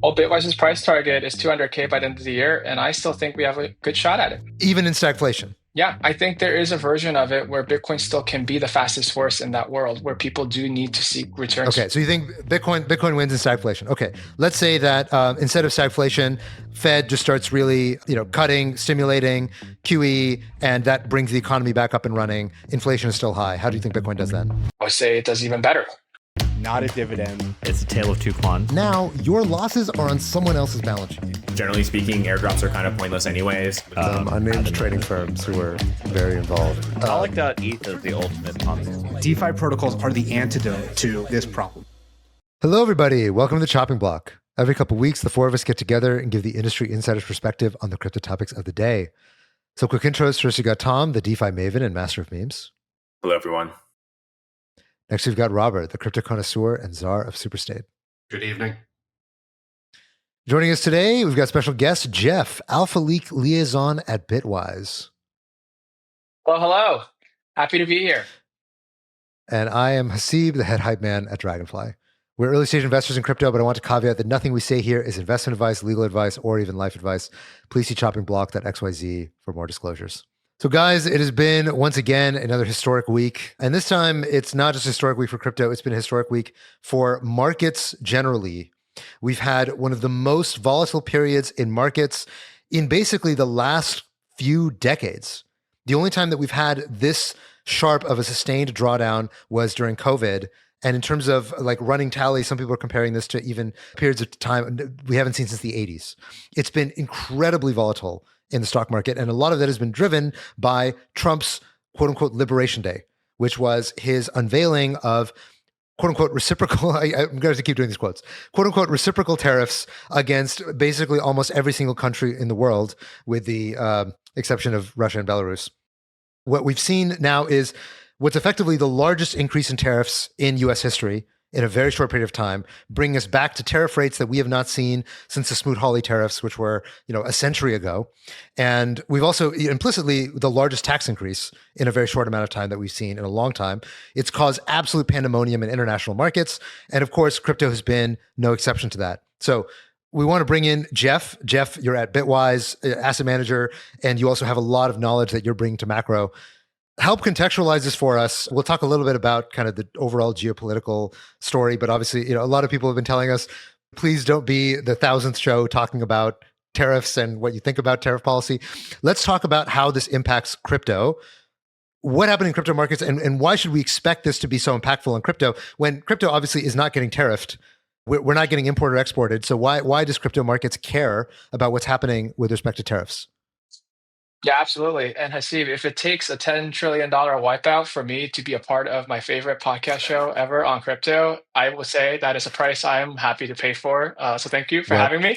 Well, Bitwise's price target is 200K by the end of the year, and I still think we have a good shot at it. Even in stagflation? Yeah, I think there is a version of it where Bitcoin still can be the fastest horse in that world, where people do need to seek returns. Okay, so you think Bitcoin wins in stagflation? Okay, let's say that instead of stagflation, Fed just starts really, cutting, stimulating QE, and that brings the economy back up and running. Inflation is still high. How do you think Bitcoin does then? I would say it does even better. Not a dividend. It's a tale of two quants. Now, your losses are on someone else's balance sheet. Generally speaking, airdrops are kind of pointless anyways. Unnamed trading firms who are very involved. I like that ETH is the ultimate Ponzi. DeFi protocols are the antidote to this problem. Hello, everybody. Welcome to the Chopping Block. Every couple of weeks, the four of us get together and give the industry insider's perspective on the crypto topics of the day. So quick intros. First, you got Tom, the DeFi maven and master of memes. Hello, everyone. Next, we've got Robert, the crypto connoisseur and czar of Superstate. Good evening. Joining us today, we've got special guest Jeff, Alpha Leak liaison at Bitwise. Well, hello. Happy to be here. And I am Hasib, the head hype man at Dragonfly. We're early stage investors in crypto, but I want to caveat that nothing we say here is investment advice, legal advice, or even life advice. Please see choppingblock.xyz for more disclosures. So guys, it has been, once again, another historic week. And this time, it's not just a historic week for crypto, it's been a historic week for markets generally. We've had one of the most volatile periods in markets in basically the last few decades. The only time that we've had this sharp of a sustained drawdown was during COVID. And in terms of like running tally, some people are comparing this to even periods of time we haven't seen since the 80s. It's been incredibly volatile in the stock market. And a lot of that has been driven by Trump's quote unquote Liberation Day, which was his unveiling of quote unquote reciprocal, I'm going to keep doing these quotes, quote unquote reciprocal tariffs against basically almost every single country in the world, with the exception of Russia and Belarus. What we've seen now is what's effectively the largest increase in tariffs in US history in a very short period of time, bringing us back to tariff rates that we have not seen since the Smoot-Hawley tariffs, which were, a century ago. And we've also implicitly the largest tax increase in a very short amount of time that we've seen in a long time. It's caused absolute pandemonium in international markets. And of course, crypto has been no exception to that. So we want to bring in Jeff. Jeff, you're at Bitwise, asset manager, and you also have a lot of knowledge that you're bringing to macro. Help contextualize this for us. We'll talk a little bit about kind of the overall geopolitical story, but obviously, a lot of people have been telling us, please don't be the 1000th show talking about tariffs and what you think about tariff policy. Let's talk about how this impacts crypto. What happened in crypto markets, and why should we expect this to be so impactful in crypto when crypto obviously is not getting tariffed? We're not getting imported or exported. So why does crypto markets care about what's happening with respect to tariffs? Yeah, absolutely. And Hasib, if it takes a $10 trillion wipeout for me to be a part of my favorite podcast show ever on crypto, I will say that is a price I am happy to pay for. So thank you for having me.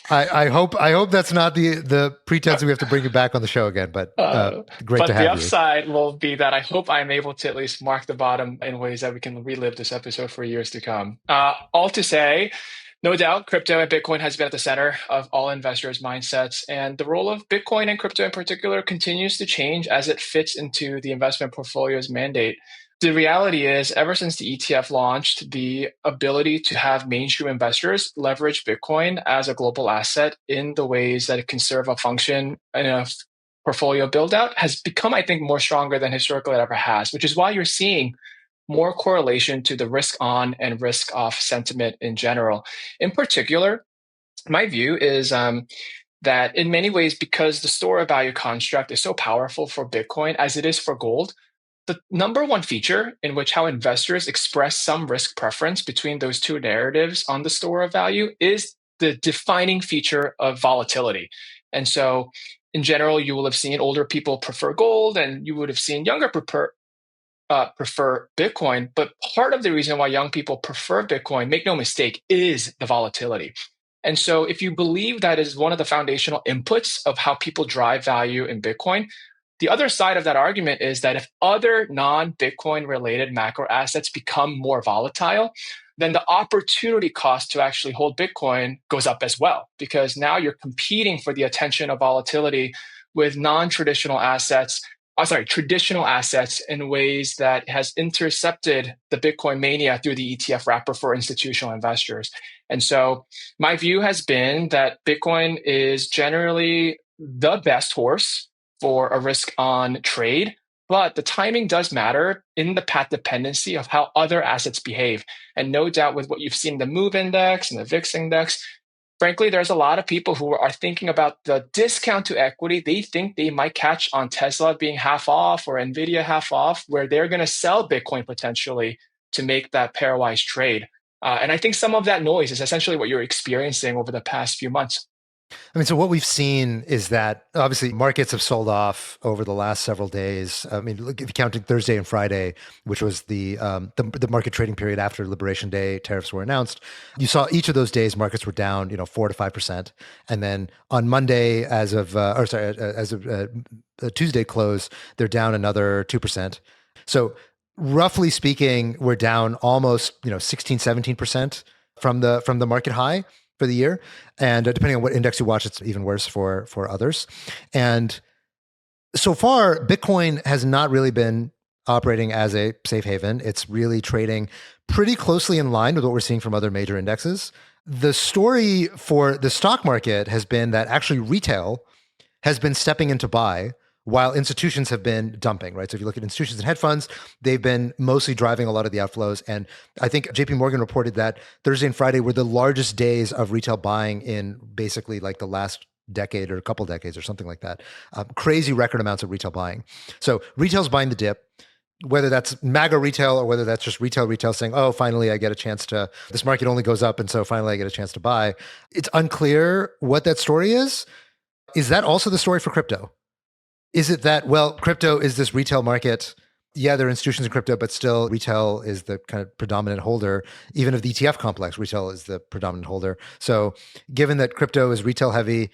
I hope that's not the pretense that we have to bring you back on the show again, but great to have you. But the upside will be that I hope I'm able to at least mark the bottom in ways that we can relive this episode for years to come. All to say, no doubt, crypto and Bitcoin has been at the center of all investors' mindsets, and the role of Bitcoin and crypto in particular continues to change as it fits into the investment portfolio's mandate. The reality is, ever since the ETF launched, the ability to have mainstream investors leverage Bitcoin as a global asset in the ways that it can serve a function in a portfolio build-out has become, I think, more stronger than historically it ever has, which is why you're seeing more correlation to the risk on and risk off sentiment in general. In particular, my view is that in many ways, because the store of value construct is so powerful for Bitcoin as it is for gold, the number one feature in which how investors express some risk preference between those two narratives on the store of value is the defining feature of volatility. And so in general, you will have seen older people prefer gold, and you would have seen younger prefer Bitcoin. But part of the reason why young people prefer Bitcoin, make no mistake, is the volatility. And so if you believe that is one of the foundational inputs of how people drive value in Bitcoin, the other side of that argument is that if other non-Bitcoin related macro assets become more volatile, then the opportunity cost to actually hold Bitcoin goes up as well, because now you're competing for the attention of volatility with non-traditional assets traditional assets in ways that has intercepted the Bitcoin mania through the ETF wrapper for institutional investors. And so my view has been that Bitcoin is generally the best horse for a risk on trade, but the timing does matter in the path dependency of how other assets behave. And no doubt with what you've seen in the MOVE index and the VIX index, frankly, there's a lot of people who are thinking about the discount to equity. They think they might catch on Tesla being half off or Nvidia half off, where they're going to sell Bitcoin potentially to make that pairwise trade. And I think some of that noise is essentially what you're experiencing over the past few months. I mean, so what we've seen is that obviously markets have sold off over the last several days. I mean, look, if you're counting Thursday and Friday, which was the market trading period after Liberation Day, tariffs were announced, you saw each of those days markets were down, 4 to 5%, and then on Monday, as of Tuesday close, they're down another 2%. So roughly speaking, we're down almost 16, 17% from the market high for the year. And depending on what index you watch, it's even worse for others. And so far, Bitcoin has not really been operating as a safe haven. It's really trading pretty closely in line with what we're seeing from other major indexes. The story for the stock market has been that actually retail has been stepping in to buy while institutions have been dumping, right? So if you look at institutions and hedge funds, they've been mostly driving a lot of the outflows. And I think JP Morgan reported that Thursday and Friday were the largest days of retail buying in basically like the last decade or a couple decades or something like that. Crazy record amounts of retail buying. So retail's buying the dip, whether that's MAGA retail or whether that's just retail saying, oh, finally I get a chance to, this market only goes up and so finally I get a chance to buy. It's unclear what that story is. Is that also the story for crypto? Is it that, well, crypto is this retail market? Yeah, there are institutions in crypto, but still retail is the kind of predominant holder. Even of the ETF complex, retail is the predominant holder. So given that crypto is retail heavy,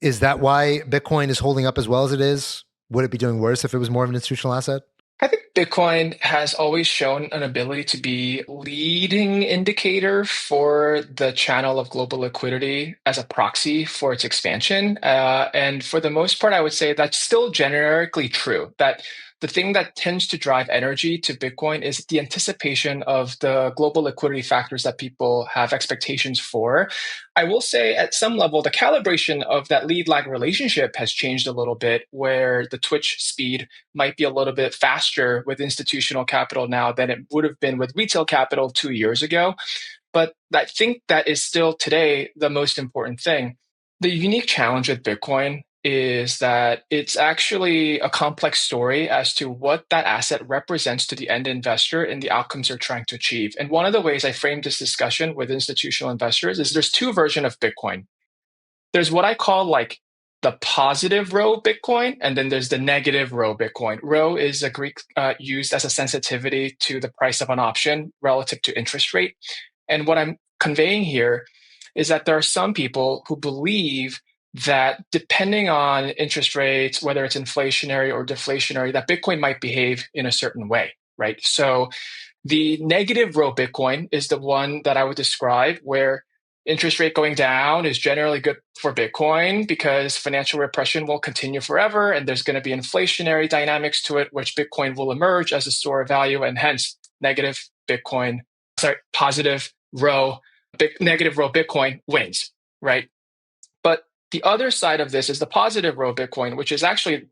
is that why Bitcoin is holding up as well as it is? Would it be doing worse if it was more of an institutional asset? I think Bitcoin has always shown an ability to be leading indicator for the channel of global liquidity as a proxy for its expansion. And for the most part, I would say that's still generically true, that the thing that tends to drive energy to Bitcoin is the anticipation of the global liquidity factors that people have expectations for. I will say at some level, the calibration of that lead-lag relationship has changed a little bit, where the twitch speed might be a little bit faster with institutional capital now than it would have been with retail capital 2 years ago. But I think that is still today the most important thing. The unique challenge with Bitcoin is that it's actually a complex story as to what that asset represents to the end investor and the outcomes they're trying to achieve. And one of the ways I framed this discussion with institutional investors is there's two versions of Bitcoin. There's what I call like the positive row Bitcoin, and then there's the negative row Bitcoin. Row is a Greek used as a sensitivity to the price of an option relative to interest rate. And what I'm conveying here is that there are some people who believe that depending on interest rates, whether it's inflationary or deflationary, that Bitcoin might behave in a certain way, right? So the negative row Bitcoin is the one that I would describe where interest rate going down is generally good for Bitcoin because financial repression will continue forever and there's going to be inflationary dynamics to it, which Bitcoin will emerge as a store of value, and hence positive row, negative row Bitcoin wins, right? But the other side of this is the positive row Bitcoin, which is actually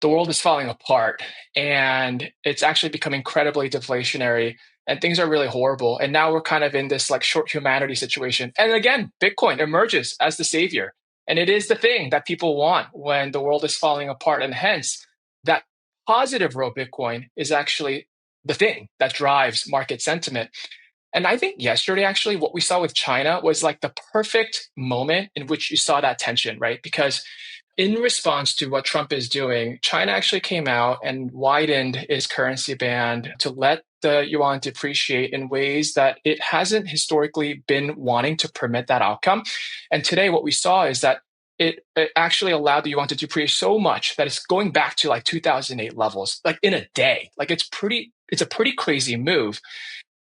the world is falling apart and it's actually becoming incredibly deflationary and things are really horrible. And now we're kind of in this like short humanity situation. And again, Bitcoin emerges as the savior. And it is the thing that people want when the world is falling apart. And hence, that positive row Bitcoin is actually the thing that drives market sentiment. And I think yesterday, actually, what we saw with China was like the perfect moment in which you saw that tension, right? Because in response to what Trump is doing, China actually came out and widened its currency band to let the yuan depreciate in ways that it hasn't historically been wanting to permit that outcome. And today, what we saw is that it actually allowed the yuan to depreciate so much that it's going back to like 2008 levels, like in a day. Like it's a pretty crazy move.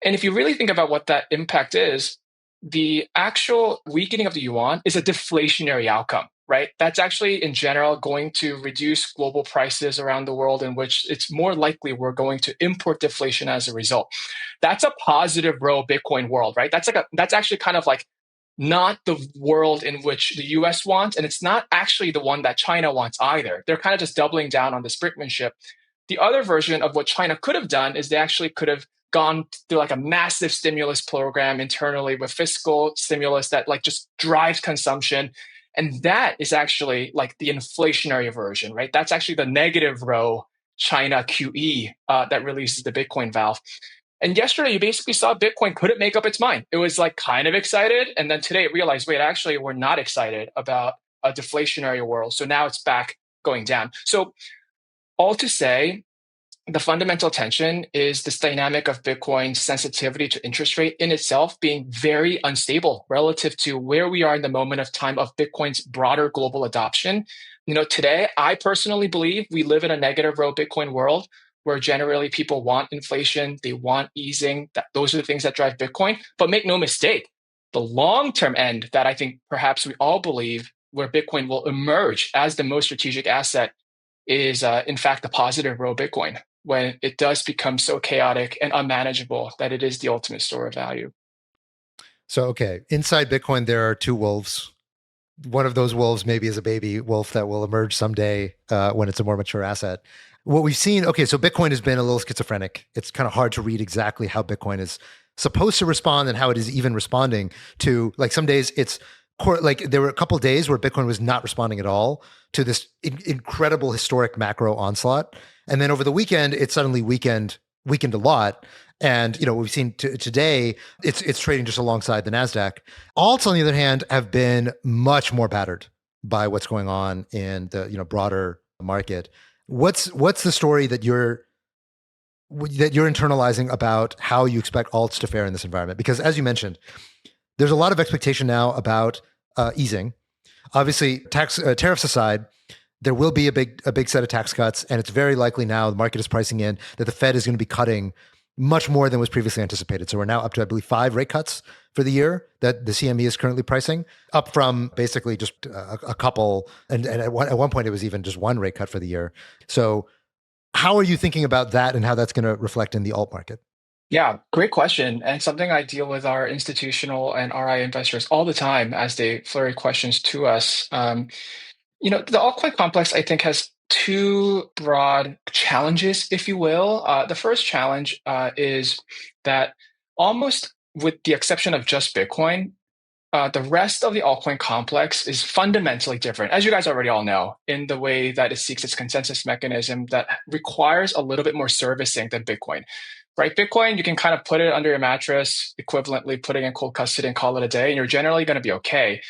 And if you really think about what that impact is, the actual weakening of the yuan is a deflationary outcome, right? That's actually in general going to reduce global prices around the world, in which it's more likely we're going to import deflation as a result. That's a positive row Bitcoin world, right? That's actually kind of like not the world in which the US wants, and it's not actually the one that China wants either. They're kind of just doubling down on this brinkmanship. The other version of what China could have done is they actually could have gone through like a massive stimulus program internally with fiscal stimulus that like just drives consumption. And that is actually like the inflationary version, right? That's actually the negative row China QE that releases the Bitcoin valve. And yesterday, you basically saw Bitcoin couldn't make up its mind. It was like kind of excited. And then today it realized, wait, actually, we're not excited about a deflationary world. So now it's back going down. So all to say, the fundamental tension is this dynamic of Bitcoin's sensitivity to interest rate in itself being very unstable relative to where we are in the moment of time of Bitcoin's broader global adoption. Today, I personally believe we live in a negative row Bitcoin world where generally people want inflation, they want easing. Those are the things that drive Bitcoin. But make no mistake, the long-term end that I think perhaps we all believe where Bitcoin will emerge as the most strategic asset is in fact the positive row Bitcoin, when it does become so chaotic and unmanageable that it is the ultimate store of value. So, okay, inside Bitcoin, there are two wolves. One of those wolves maybe is a baby wolf that will emerge someday when it's a more mature asset. What we've seen, okay, so Bitcoin has been a little schizophrenic. It's kind of hard to read exactly how Bitcoin is supposed to respond and how it is even responding to, like some days it's, like there were a couple of days where Bitcoin was not responding at all to this incredible historic macro onslaught. And then over the weekend, it suddenly weakened a lot. And we've seen today, it's trading just alongside the Nasdaq. Alts, on the other hand, have been much more battered by what's going on in the broader market. What's the story that you're internalizing about how you expect alts to fare in this environment? Because as you mentioned, there's a lot of expectation now about easing. Obviously, tariffs aside, there will be a big set of tax cuts, and it's very likely now the market is pricing in that the Fed is going to be cutting much more than was previously anticipated. So we're now up to, I believe, 5 rate cuts for the year that the CME is currently pricing, up from basically just a couple. And at one point, it was even just 1 rate cut for the year. So how are you thinking about that and how that's going to reflect in the alt market? Yeah, great question. And something I deal with our institutional and RI investors all the time as they flurry questions to us. The altcoin complex, I think, has 2 broad challenges, if you will. The first challenge is that almost with the exception of just Bitcoin, the rest of the altcoin complex is fundamentally different, as you guys already all know, in the way that it seeks its consensus mechanism that requires a little bit more servicing than Bitcoin. Right, Bitcoin, you can kind of put it under your mattress, equivalently putting in cold custody and call it a day, and you're generally going to be okay.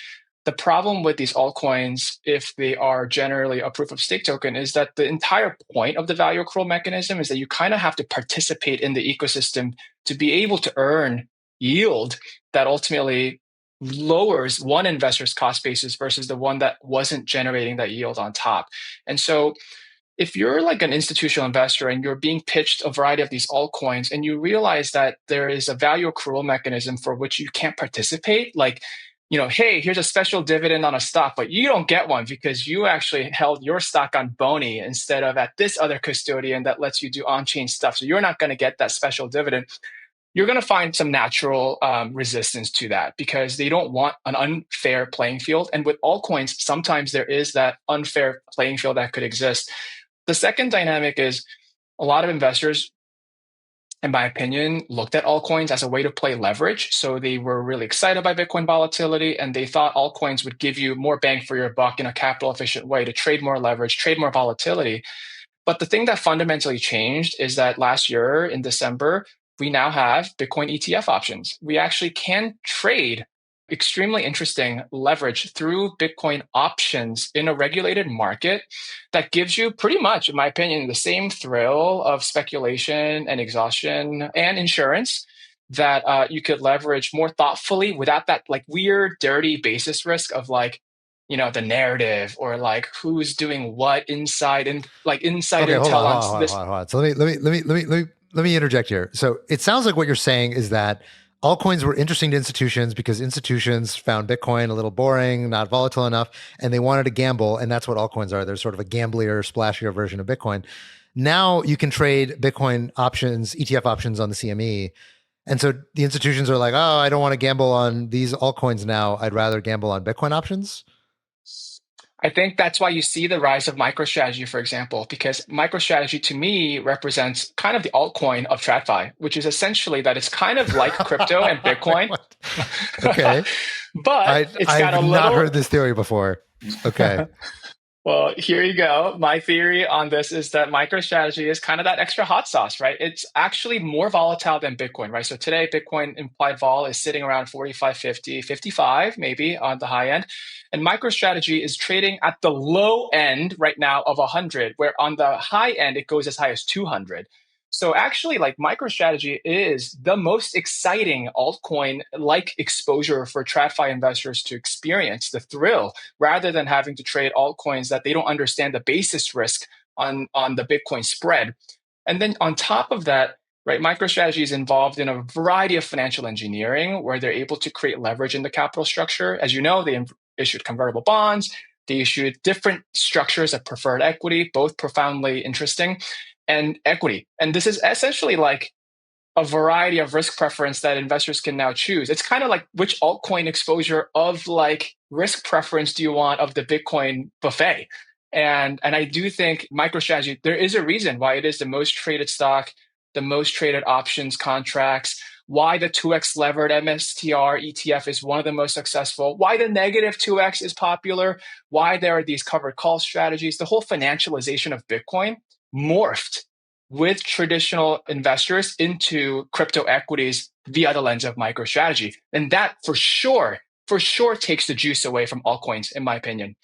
The problem with these altcoins, if they are generally a proof of stake token, is that the entire point of the value accrual mechanism is that you kind of have to participate in the ecosystem to be able to earn yield that ultimately lowers one investor's cost basis versus the one that wasn't generating that yield on top. And so if you're like an institutional investor and you're being pitched a variety of these altcoins and you realize that there is a value accrual mechanism for which you can't participate, like, hey, here's a special dividend on a stock, but you don't get one because you actually held your stock on Boney instead of at this other custodian that lets you do on-chain stuff. So you're not going to get that special dividend. You're going to find some natural resistance to that because they don't want an unfair playing field. And with altcoins, sometimes there is that unfair playing field that could exist. The second dynamic is a lot of investors, in my opinion, looked at altcoins as a way to play leverage. So they were really excited by Bitcoin volatility, and they thought altcoins would give you more bang for your buck in a capital efficient way to trade more leverage, trade more volatility. But the thing that fundamentally changed is that last year in December, we now have Bitcoin ETF options. We actually can trade extremely interesting leverage through Bitcoin options in a regulated market that gives you pretty much, in my opinion, the same thrill of speculation and exhaustion and insurance that you could leverage more thoughtfully without that like weird, dirty basis risk of like, the narrative or like who's doing what inside and like insider Okay, intel on this. hold on. So let me interject here. So it sounds like what you're saying is that Altcoins were interesting to institutions because institutions found Bitcoin a little boring, not volatile enough, and they wanted to gamble. And that's what altcoins are. They're sort of a gamblier, splashier version of Bitcoin. Now you can trade Bitcoin options, ETF options on the CME. And so the institutions are like, oh, I don't want to gamble on these altcoins now. I'd rather gamble on Bitcoin options. I think that's why you see the rise of MicroStrategy, for example, because MicroStrategy to me represents kind of the altcoin of TradFi, which is essentially that it's kind of like crypto and Bitcoin. Okay. But it's got a little... not heard this theory before. Okay. Well, here you go. My theory on this is that MicroStrategy is kind of that extra hot sauce, right? It's actually more volatile than Bitcoin, right? So today, Bitcoin implied vol is sitting around 45, 50, 55, maybe on the high end. And MicroStrategy is trading at the low end right now of 100, where on the high end, it goes as high as 200. So actually, like MicroStrategy is the most exciting altcoin-like exposure for TradFi investors to experience the thrill, rather than having to trade altcoins that they don't understand the basis risk on the Bitcoin spread. And then on top of that, right, MicroStrategy is involved in a variety of financial engineering where they're able to create leverage in the capital structure. As you know, they issued convertible bonds. They issued different structures of preferred equity, both profoundly interesting, and equity. And this is essentially like a variety of risk preference that investors can now choose. It's kind of like which altcoin exposure of like risk preference do you want of the Bitcoin buffet? And I do think MicroStrategy, there is a reason why it is the most traded stock, the most traded options contracts, why the 2x levered MSTR ETF is one of the most successful, why the negative 2x is popular, why there are these covered call strategies. The whole financialization of Bitcoin morphed with traditional investors into crypto equities via the lens of MicroStrategy. And that for sure takes the juice away from altcoins, in my opinion.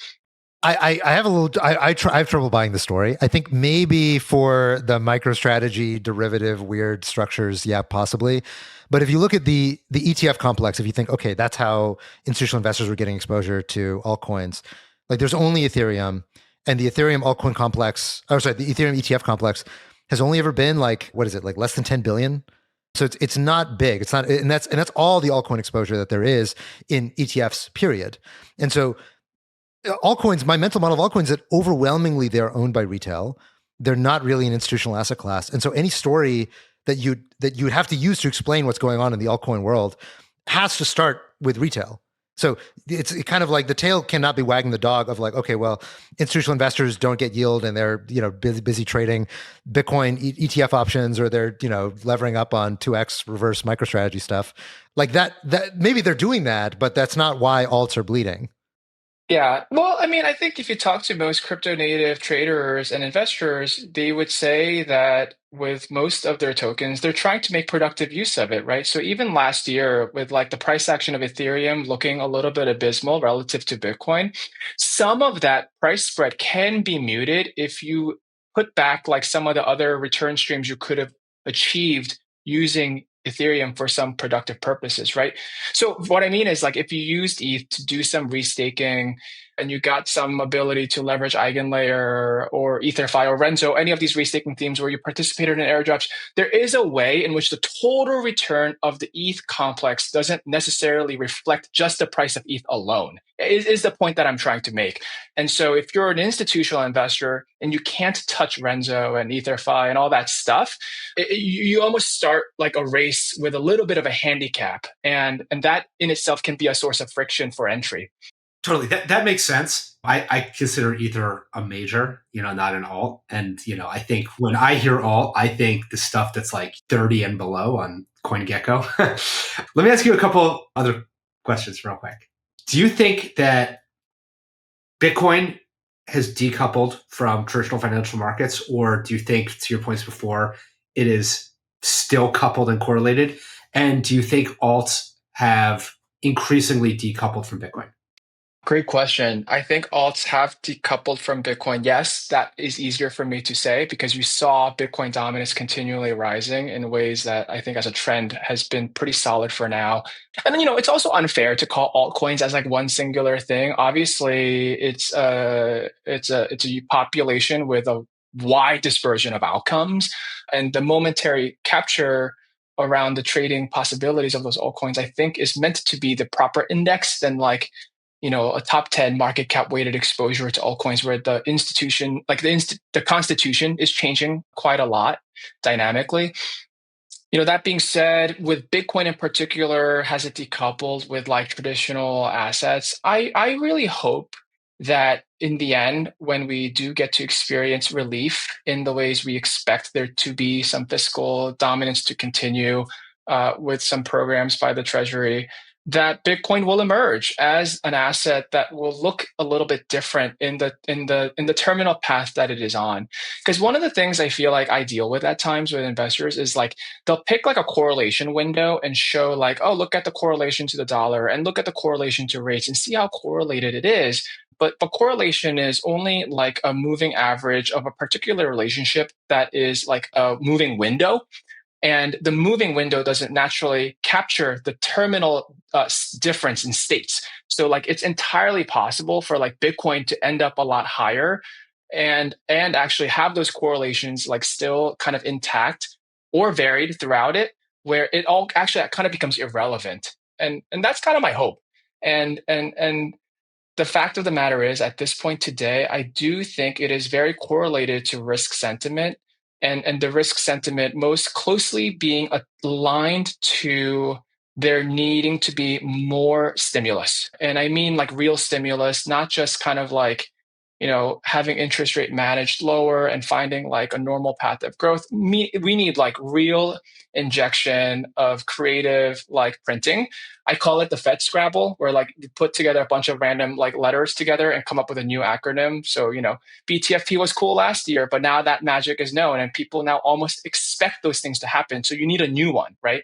I have a little, I have trouble buying the story. I think maybe for the MicroStrategy derivative weird structures, yeah, possibly. But if you look at the ETF complex, if you think, okay, that's how institutional investors were getting exposure to altcoins, like there's only Ethereum, and the Ethereum altcoin complex, the Ethereum ETF complex has only ever been like, what is it, like less than 10 billion? So it's not big. It's not, and that's all the altcoin exposure that there is in ETFs, period. And so altcoins, my mental model of altcoins is that overwhelmingly they're owned by retail. They're not really an institutional asset class. And so any story that you would have to use to explain what's going on in the altcoin world has to start with retail. So it's kind of like the tail cannot be wagging the dog of like, okay, well, institutional investors don't get yield and they're, busy trading Bitcoin ETF options, or they're, levering up on 2x reverse MicroStrategy stuff. Like that maybe they're doing that, but that's not why alts are bleeding. Yeah. Well, I mean, I think if you talk to most crypto native traders and investors, they would say that with most of their tokens, they're trying to make productive use of it, right? So even last year, with like the price action of Ethereum looking a little bit abysmal relative to Bitcoin, some of that price spread can be muted if you put back like some of the other return streams you could have achieved using Ethereum for some productive purposes, right? So what I mean is like if you used ETH to do some restaking and you got some ability to leverage Eigenlayer or EtherFi or Renzo, any of these restaking themes where you participated in airdrops, there is a way in which the total return of the ETH complex doesn't necessarily reflect just the price of ETH alone, is the point that I'm trying to make. And so if you're an institutional investor and you can't touch Renzo and EtherFi and all that stuff, you almost start like a race with a little bit of a handicap. And that in itself can be a source of friction for entry. Totally. That makes sense. I consider Ether a major, not an alt. And, I think when I hear alt, I think the stuff that's like 30 and below on CoinGecko. Let me ask you a couple other questions real quick. Do you think that Bitcoin has decoupled from traditional financial markets, or do you think, to your points before, it is still coupled and correlated? And do you think alts have increasingly decoupled from Bitcoin? Great question. I think alts have decoupled from Bitcoin. Yes, that is easier for me to say because you saw Bitcoin dominance continually rising in ways that I think as a trend has been pretty solid for now. And then, it's also unfair to call altcoins as like one singular thing. Obviously, it's a population with a wide dispersion of outcomes, and the momentary capture around the trading possibilities of those altcoins, I think is meant to be the proper index than like, a top 10 market cap weighted exposure to altcoins where the institution, like the constitution is changing quite a lot dynamically. That being said, with Bitcoin in particular, has it decoupled with like traditional assets? I really hope that in the end, when we do get to experience relief in the ways we expect there to be some fiscal dominance to continue with some programs by the Treasury, that Bitcoin will emerge as an asset that will look a little bit different in the terminal path that it is on. Because one of the things I feel like I deal with at times with investors is like they'll pick like a correlation window and show like, oh, look at the correlation to the dollar and look at the correlation to rates and see how correlated it is. But correlation is only like a moving average of a particular relationship that is like a moving window. And the moving window doesn't naturally capture the terminal difference in states. So like it's entirely possible for like Bitcoin to end up a lot higher and actually have those correlations like still kind of intact or varied throughout it, where it all actually kind of becomes irrelevant. And that's kind of my hope. And the fact of the matter is, at this point today, I do think it is very correlated to risk sentiment, and the risk sentiment most closely being aligned to there needing to be more stimulus. And I mean like real stimulus, not just kind of like, having interest rate managed lower and finding like a normal path of growth. We need like real injection of creative like printing. I call it the Fed Scrabble, where like you put together a bunch of random like letters together and come up with a new acronym. So, BTFP was cool last year, but now that magic is known and people now almost expect those things to happen. So you need a new one, right?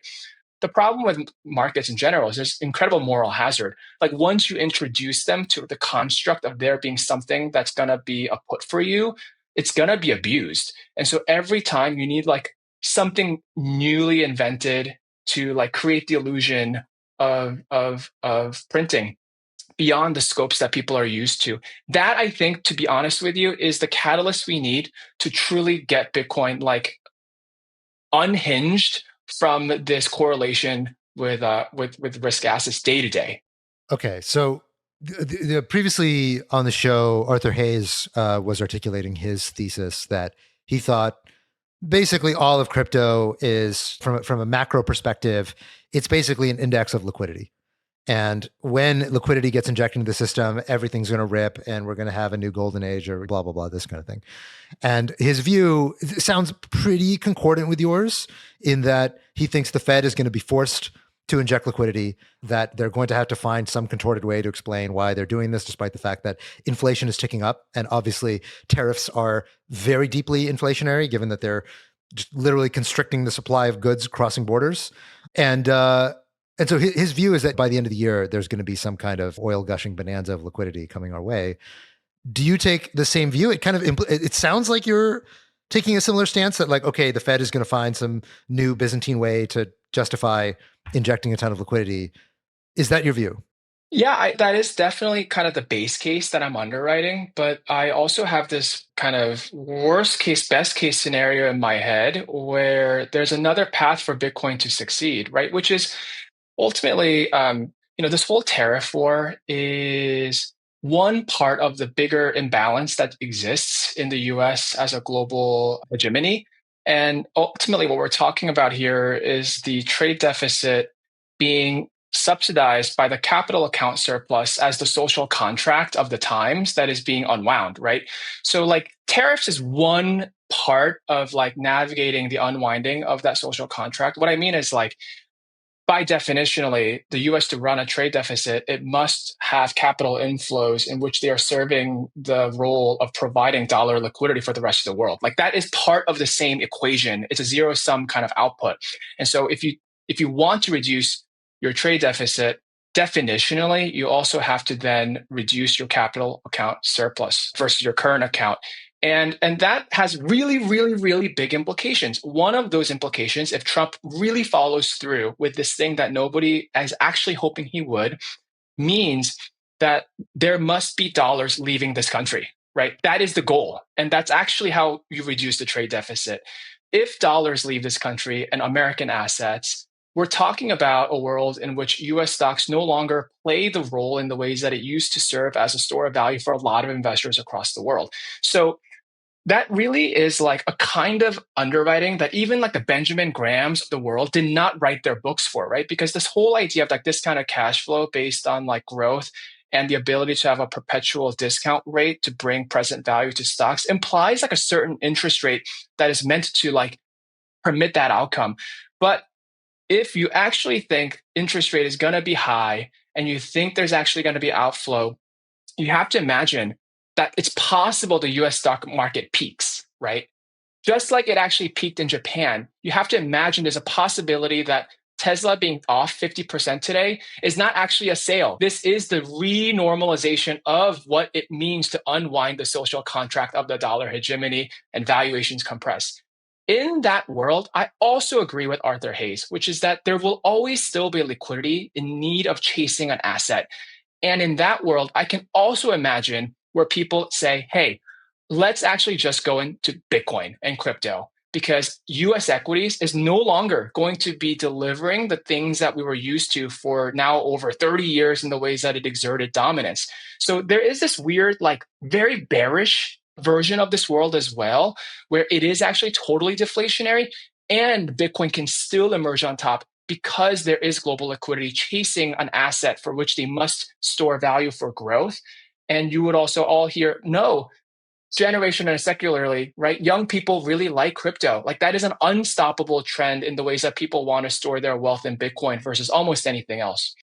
The problem with markets in general is there's incredible moral hazard. Like once you introduce them to the construct of there being something that's going to be a put for you, it's going to be abused. And so every time you need like something newly invented to like create the illusion of printing beyond the scopes that people are used to. That, I think, to be honest with you, is the catalyst we need to truly get Bitcoin like unhinged from this correlation with risk assets day to day. Okay, so previously on the show, Arthur Hayes was articulating his thesis that he thought basically all of crypto is, from a macro perspective, it's basically an index of liquidity. And when liquidity gets injected into the system, everything's going to rip and we're going to have a new golden age or blah, blah, blah, this kind of thing. And his view sounds pretty concordant with yours in that he thinks the Fed is going to be forced to inject liquidity, that they're going to have to find some contorted way to explain why they're doing this, despite the fact that inflation is ticking up. And obviously tariffs are very deeply inflationary, given that they're just literally constricting the supply of goods crossing borders. And so his view is that by the end of the year, there's going to be some kind of oil gushing bonanza of liquidity coming our way. Do you take the same view? It kind of it sounds like you're taking a similar stance that like, okay, the Fed is going to find some new Byzantine way to justify injecting a ton of liquidity. Is that your view? Yeah, that is definitely kind of the base case that I'm underwriting. But I also have this kind of worst case, best case scenario in my head where there's another path for Bitcoin to succeed, right? Which is ultimately, this whole tariff war is one part of the bigger imbalance that exists in the US as a global hegemony. And ultimately, what we're talking about here is the trade deficit being subsidized by the capital account surplus as the social contract of the times that is being unwound, right? So like tariffs is one part of like navigating the unwinding of that social contract. What I mean is like, by definitionally, the US to run a trade deficit, it must have capital inflows in which they are serving the role of providing dollar liquidity for the rest of the world. Like that is part of the same equation. It's a zero sum kind of output. And so if you want to reduce your trade deficit, definitionally, you also have to then reduce your capital account surplus versus your current account. And that has really, really, really big implications. One of those implications, if Trump really follows through with this thing that nobody is actually hoping he would, means that there must be dollars leaving this country, right? That is the goal. And that's actually how you reduce the trade deficit. if dollars leave this country and American assets, we're talking about a world in which US stocks no longer play the role in the ways that it used to serve as a store of value for a lot of investors across the world. So that really is like a kind of underwriting that even like the Benjamin Grahams of the world did not write their books for, right? Because this whole idea of like this kind of cash flow based on like growth and the ability to have a perpetual discount rate to bring present value to stocks implies like a certain interest rate that is meant to like permit that outcome. But if you actually think interest rate is going to be high and you think there's actually going to be outflow, you have to imagine that it's possible the US stock market peaks, right? Just like it actually peaked in Japan, you have to imagine there's a possibility that Tesla being off 50% today is not actually a sale. This is the renormalization of what it means to unwind the social contract of the dollar hegemony and valuations compress. In that world, I also agree with Arthur Hayes, which is that there will always still be liquidity in need of chasing an asset. And in that world, I can also imagine where people say, hey, let's actually just go into Bitcoin and crypto because US equities is no longer going to be delivering the things that we were used to for now over 30 years in the ways that it exerted dominance. So there is this weird, like very bearish version of this world as well, where it is actually totally deflationary and Bitcoin can still emerge on top because there is global liquidity chasing an asset for which they must store value for growth. And you would also all hear, no, generation and secularly, right? Young people really like crypto. Like that is an unstoppable trend in the ways that people want to store their wealth in Bitcoin versus almost anything else.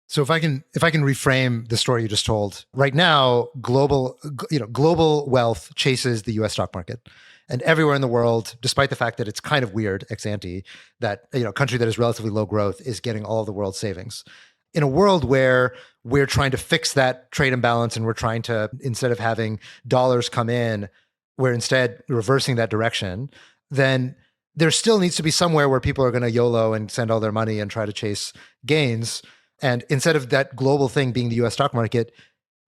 So if I can reframe the story you just told, right now, global wealth chases the US stock market. And everywhere in the world, despite the fact that it's kind of weird ex ante, that a country that is relatively low growth is getting all of the world's savings. In a world where we're trying to fix that trade imbalance and we're trying to, instead of having dollars come in, we're instead reversing that direction, then there still needs to be somewhere where people are going to YOLO and send all their money and try to chase gains. And instead of that global thing being the US stock market,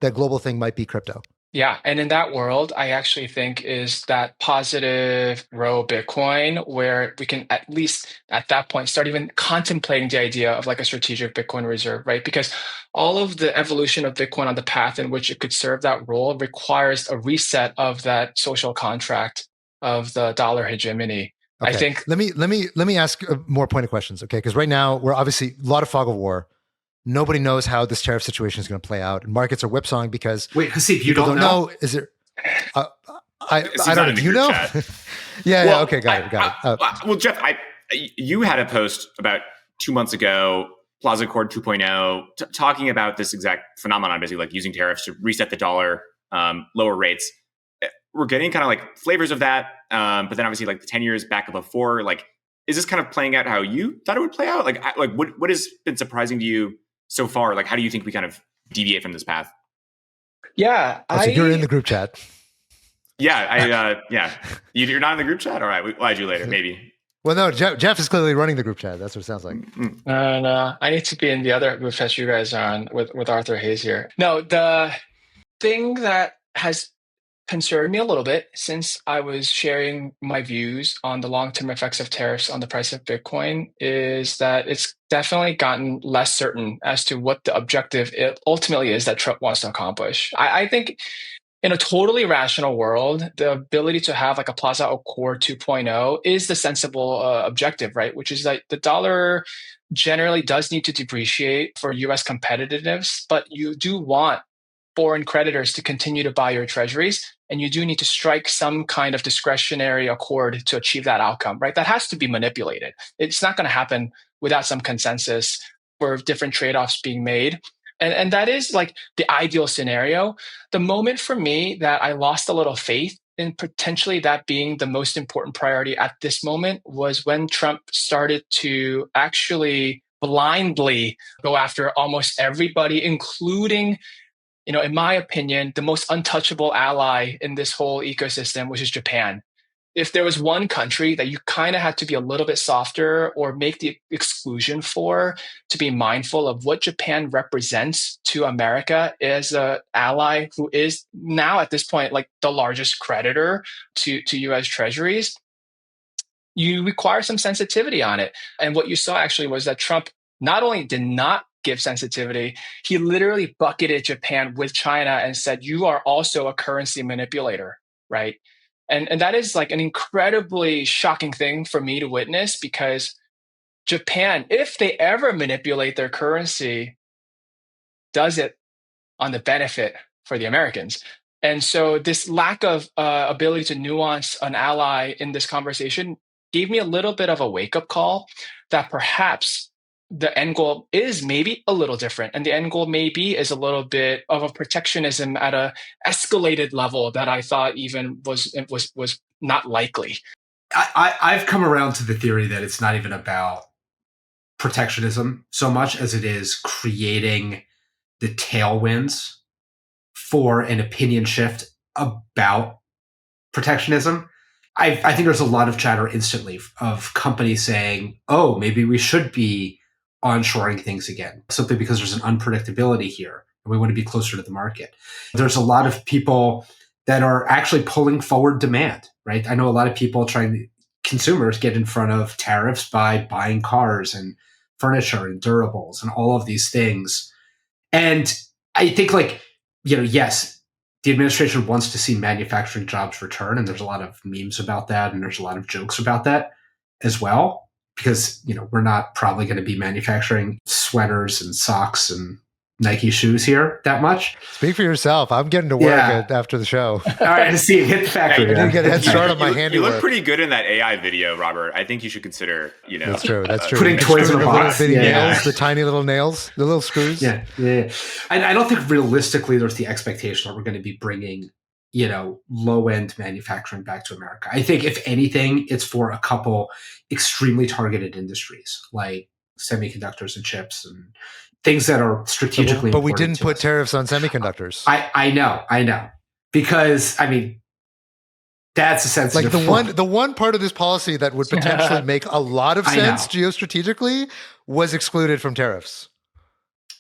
that global thing might be crypto. Yeah. And in that world, I actually think is that positive row Bitcoin, where we can at least at that point start even contemplating the idea of like a strategic Bitcoin reserve, right? Because all of the evolution of Bitcoin on the path in which it could serve that role requires a reset of that social contract of the dollar hegemony. Okay. I think let me ask more pointed questions, okay? Because right now we're obviously a lot of fog of war. Nobody knows how this tariff situation is going to play out, and markets are whipsawing because wait, Hasib, you don't know? Is there? I don't know. Do you know? yeah. Okay, got it. Well, Jeff, you had a post about 2 months ago, Plaza Accord 2.0, talking about this exact phenomenon, basically like using tariffs to reset the dollar, lower rates. We're getting kind of like flavors of that, but then obviously like the 10 years back above 4. Like, is this kind of playing out how you thought it would play out? Like what has been surprising to you so far? Like, how do you think we kind of deviate from this path? Yeah. So you're in the group chat. Yeah, You're not in the group chat? All right, we'll add you later, maybe. Well, no, Jeff is clearly running the group chat. That's what it sounds like. No, I need to be in the other group chat you guys are on with Arthur Hayes here. No, the thing that has concerned me a little bit since I was sharing my views on the long-term effects of tariffs on the price of Bitcoin is that it's definitely gotten less certain as to what the objective it ultimately is that Trump wants to accomplish. I think in a totally rational world, the ability to have like a Plaza Accord 2.0 is the sensible objective, right? Which is that the dollar generally does need to depreciate for US competitiveness, but you do want foreign creditors to continue to buy your treasuries, and you do need to strike some kind of discretionary accord to achieve that outcome, right? That has to be manipulated. It's not going to happen without some consensus for different trade-offs being made. And that is like the ideal scenario. The moment for me that I lost a little faith in potentially that being the most important priority at this moment was when Trump started to actually blindly go after almost everybody, including, in my opinion, the most untouchable ally in this whole ecosystem, which is Japan. If there was one country that you kind of had to be a little bit softer or make the exclusion for to be mindful of what Japan represents to America as an ally who is now at this point like the largest creditor to US treasuries, you require some sensitivity on it. And what you saw actually was that Trump not only did not give sensitivity, he literally bucketed Japan with China and said, you are also a currency manipulator, right? And that is like an incredibly shocking thing for me to witness, because Japan, if they ever manipulate their currency, does it on the benefit for the Americans. And so this lack of ability to nuance an ally in this conversation gave me a little bit of a wake-up call that perhaps the end goal is maybe a little different. And the end goal maybe is a little bit of a protectionism at a escalated level that I thought even was not likely. I've come around to the theory that it's not even about protectionism so much as it is creating the tailwinds for an opinion shift about protectionism. I think there's a lot of chatter instantly of companies saying, oh, maybe we should be onshoring things again, simply because there's an unpredictability here and we want to be closer to the market. There's a lot of people that are actually pulling forward demand, right? I know a lot of people consumers get in front of tariffs by buying cars and furniture and durables and all of these things. And I think yes, the administration wants to see manufacturing jobs return. And there's a lot of memes about that. And there's a lot of jokes about that as well, because, we're not probably going to be manufacturing sweaters and socks and Nike shoes here that much. Speak for yourself. I'm getting to work after the show. All right, Steve, hit the factory. I didn't get a head start on my handiwork. You look pretty good in that AI video, Robert. I think you should consider, That's true. Putting toys in a box. Nails, the tiny little nails, the little screws. Yeah. And I don't think realistically there's the expectation that we're going to be bringing, low-end manufacturing back to America. I think if anything, it's for a couple extremely targeted industries like semiconductors and chips and things that are strategically important. But we didn't put tariffs on semiconductors. I know. Because, that's a sensitive the one part of this policy that would potentially make a lot of sense geostrategically was excluded from tariffs.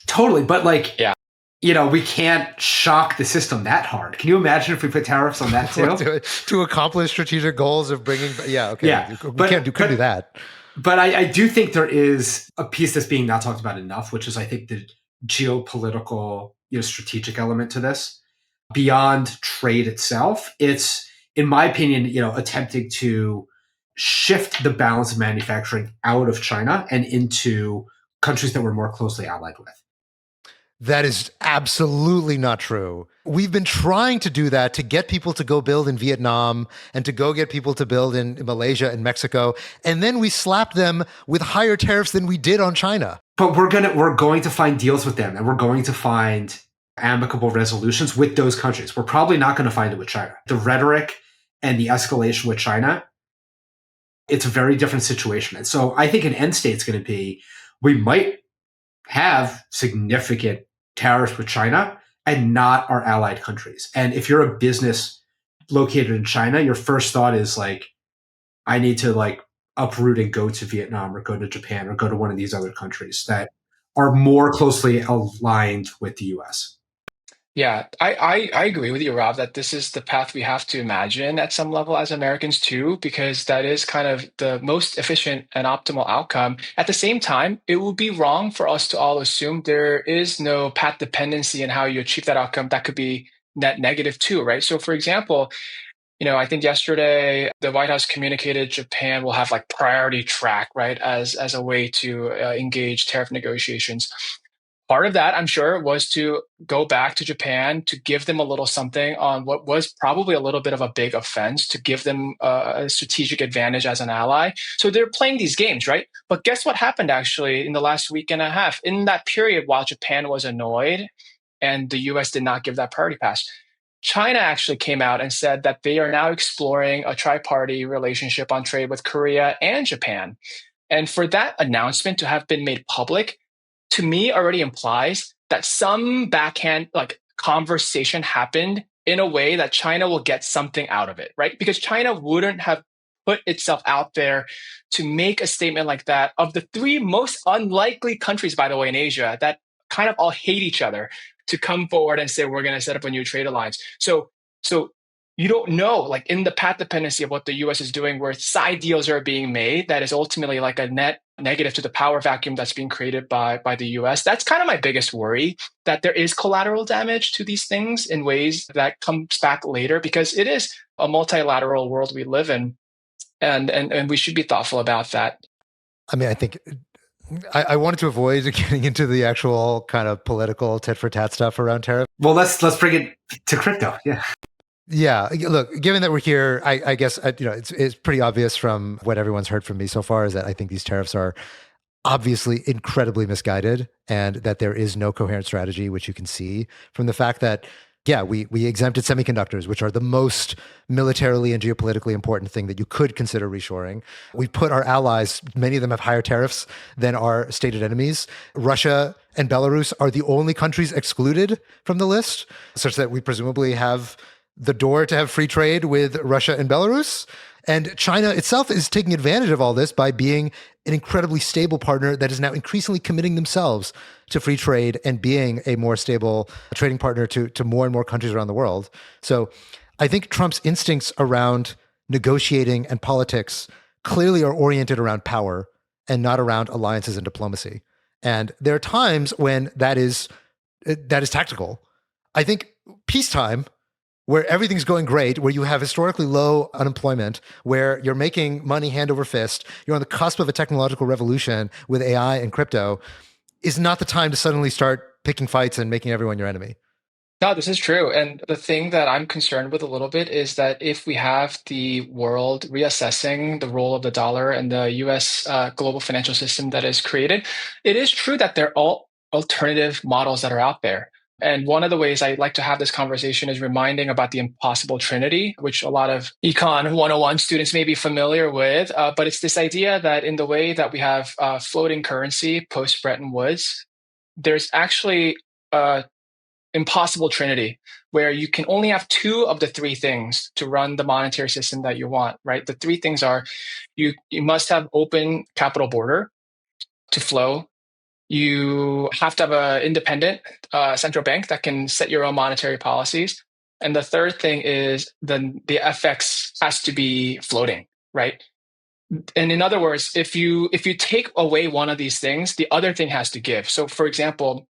Totally. But we can't shock the system that hard. Can you imagine if we put tariffs on that too? to accomplish strategic goals of bringing... Yeah, okay. Yeah, we can't do that. But I do think there is a piece that's being not talked about enough, which is, I think, the geopolitical, strategic element to this. Beyond trade itself, it's, in my opinion, attempting to shift the balance of manufacturing out of China and into countries that we're more closely allied with. That is absolutely not true. We've been trying to do that to get people to go build in Vietnam and to go get people to build in Malaysia and Mexico. And then we slapped them with higher tariffs than we did on China. But we're going to find deals with them, and we're going to find amicable resolutions with those countries. We're probably not going to find it with China. The rhetoric and the escalation with China, it's a very different situation. And so I think an end state is going to be, we might have significant tariffs with China and not our allied countries. And if you're a business located in China, your first thought is I need to uproot and go to Vietnam or go to Japan or go to one of these other countries that are more closely aligned with the US. Yeah, I agree with you, Rob, that this is the path we have to imagine at some level as Americans too, because that is kind of the most efficient and optimal outcome. At the same time, it would be wrong for us to all assume there is no path dependency in how you achieve that outcome. That could be net negative too, right? So for example, I think yesterday the White House communicated Japan will have priority track, right, as a way to engage tariff negotiations. Part of that, I'm sure, was to go back to Japan to give them a little something on what was probably a little bit of a big offense, to give them a strategic advantage as an ally. So they're playing these games, right? But guess what happened actually in the last week and a half? In that period, while Japan was annoyed and the US did not give that priority pass, China actually came out and said that they are now exploring a tri-party relationship on trade with Korea and Japan. And for that announcement to have been made public, to me already implies that some backhand conversation happened in a way that China will get something out of it, right? Because China wouldn't have put itself out there to make a statement like that of the three most unlikely countries, by the way, in Asia that kind of all hate each other, to come forward and say, we're going to set up a new trade alliance. So you don't know, like in the path dependency of what the US is doing, where side deals are being made, that is ultimately like a net negative to the power vacuum that's being created by the US. That's kind of my biggest worry, that there is collateral damage to these things in ways that comes back later, because it is a multilateral world we live in. And we should be thoughtful about that. I mean, I think I wanted to avoid getting into the actual kind of political tit for tat stuff around tariffs. Well, let's bring it to crypto. Yeah. Yeah, look, given that we're here, I guess it's pretty obvious from what everyone's heard from me so far is that I think these tariffs are obviously incredibly misguided, and that there is no coherent strategy, which you can see from the fact that, yeah, we exempted semiconductors, which are the most militarily and geopolitically important thing that you could consider reshoring. We put our allies, many of them have higher tariffs than our stated enemies. Russia and Belarus are the only countries excluded from the list, such that we presumably have the door to have free trade with Russia and Belarus. And China itself is taking advantage of all this by being an incredibly stable partner that is now increasingly committing themselves to free trade and being a more stable trading partner to more and more countries around the world. So I think Trump's instincts around negotiating and politics clearly are oriented around power and not around alliances and diplomacy. And there are times when that is tactical. I think peacetime, where everything's going great, where you have historically low unemployment, where you're making money hand over fist, you're on the cusp of a technological revolution with AI and crypto, is not the time to suddenly start picking fights and making everyone your enemy. No, this is true. And the thing that I'm concerned with a little bit is that if we have the world reassessing the role of the dollar and the US global financial system that is created, it is true that there are all alternative models that are out there. And one of the ways I like to have this conversation is reminding about the impossible trinity, which a lot of Econ 101 students may be familiar with. But it's this idea that in the way that we have floating currency post Bretton Woods, there's actually a impossible trinity where you can only have two of the three things to run the monetary system that you want, right? The three things are you must have open capital border to flow. You have to have an independent central bank that can set your own monetary policies. And the third thing is the FX has to be floating, right? And in other words, if you take away one of these things, the other thing has to give. So for example,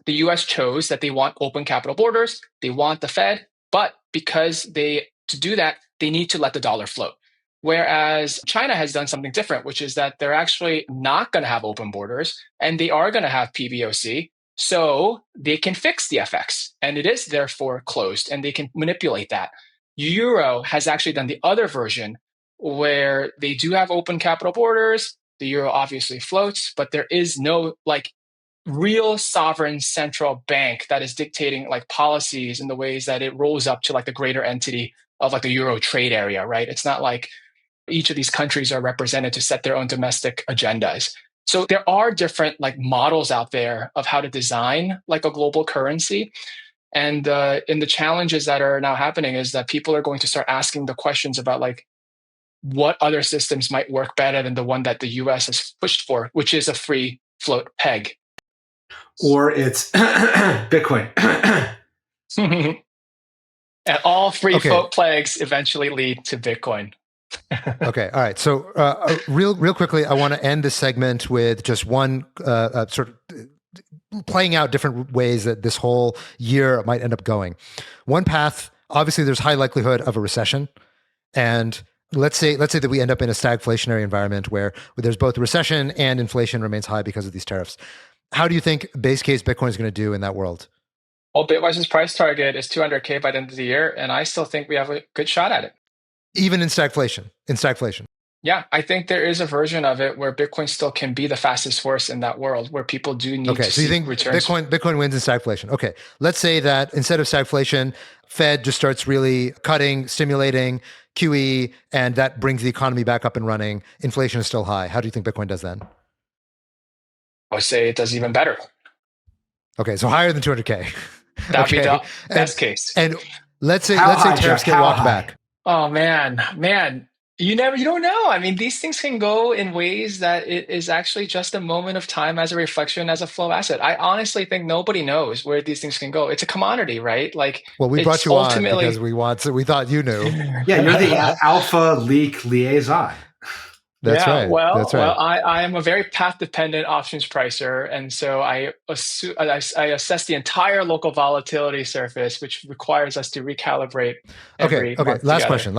the US chose that they want open capital borders, they want the Fed, but because to do that, they need to let the dollar float. Whereas China has done something different, which is that they're actually not going to have open borders and they are going to have PBOC. So they can fix the FX and it is therefore closed and they can manipulate that. Euro has actually done the other version where they do have open capital borders. The euro obviously floats, but there is no real sovereign central bank that is dictating policies in the ways that it rolls up to the greater entity of the euro trade area, right? It's not like each of these countries are represented to set their own domestic agendas. So there are different models out there of how to design a global currency. And the challenges that are now happening is that people are going to start asking the questions about what other systems might work better than the one that the US has pushed for, which is a free float peg. Or it's Bitcoin. And all free float pegs eventually lead to Bitcoin. Okay. All right. So real quickly, I want to end this segment with just one sort of playing out different ways that this whole year might end up going. One path, obviously there's high likelihood of a recession. And let's say that we end up in a stagflationary environment where there's both a recession and inflation remains high because of these tariffs. How do you think base case Bitcoin is going to do in that world? Well, Bitwise's price target is 200K by the end of the year, and I still think we have a good shot at it. Even in stagflation. Yeah, I think there is a version of it where Bitcoin still can be the fastest horse in that world, where people do need to see returns. Bitcoin wins in stagflation. Okay, let's say that instead of stagflation, Fed just starts really cutting, stimulating QE, and that brings the economy back up and running. Inflation is still high. How do you think Bitcoin does then? I would say it does even better. Okay, so higher than 200K. That'd be the best case. And let's say tariffs get walked back. Oh man. You don't know. I mean, these things can go in ways that it is actually just a moment of time as a reflection, as a flow asset. I honestly think nobody knows where these things can go. It's a commodity, right? Like Well, we brought it's you on ultimately. because we thought you knew. Yeah, you're the alpha leak liaison. That's Yeah, right. That's right. I am a very path-dependent options pricer, and so I assess the entire local volatility surface, which requires us to recalibrate every Okay. month Last together. question.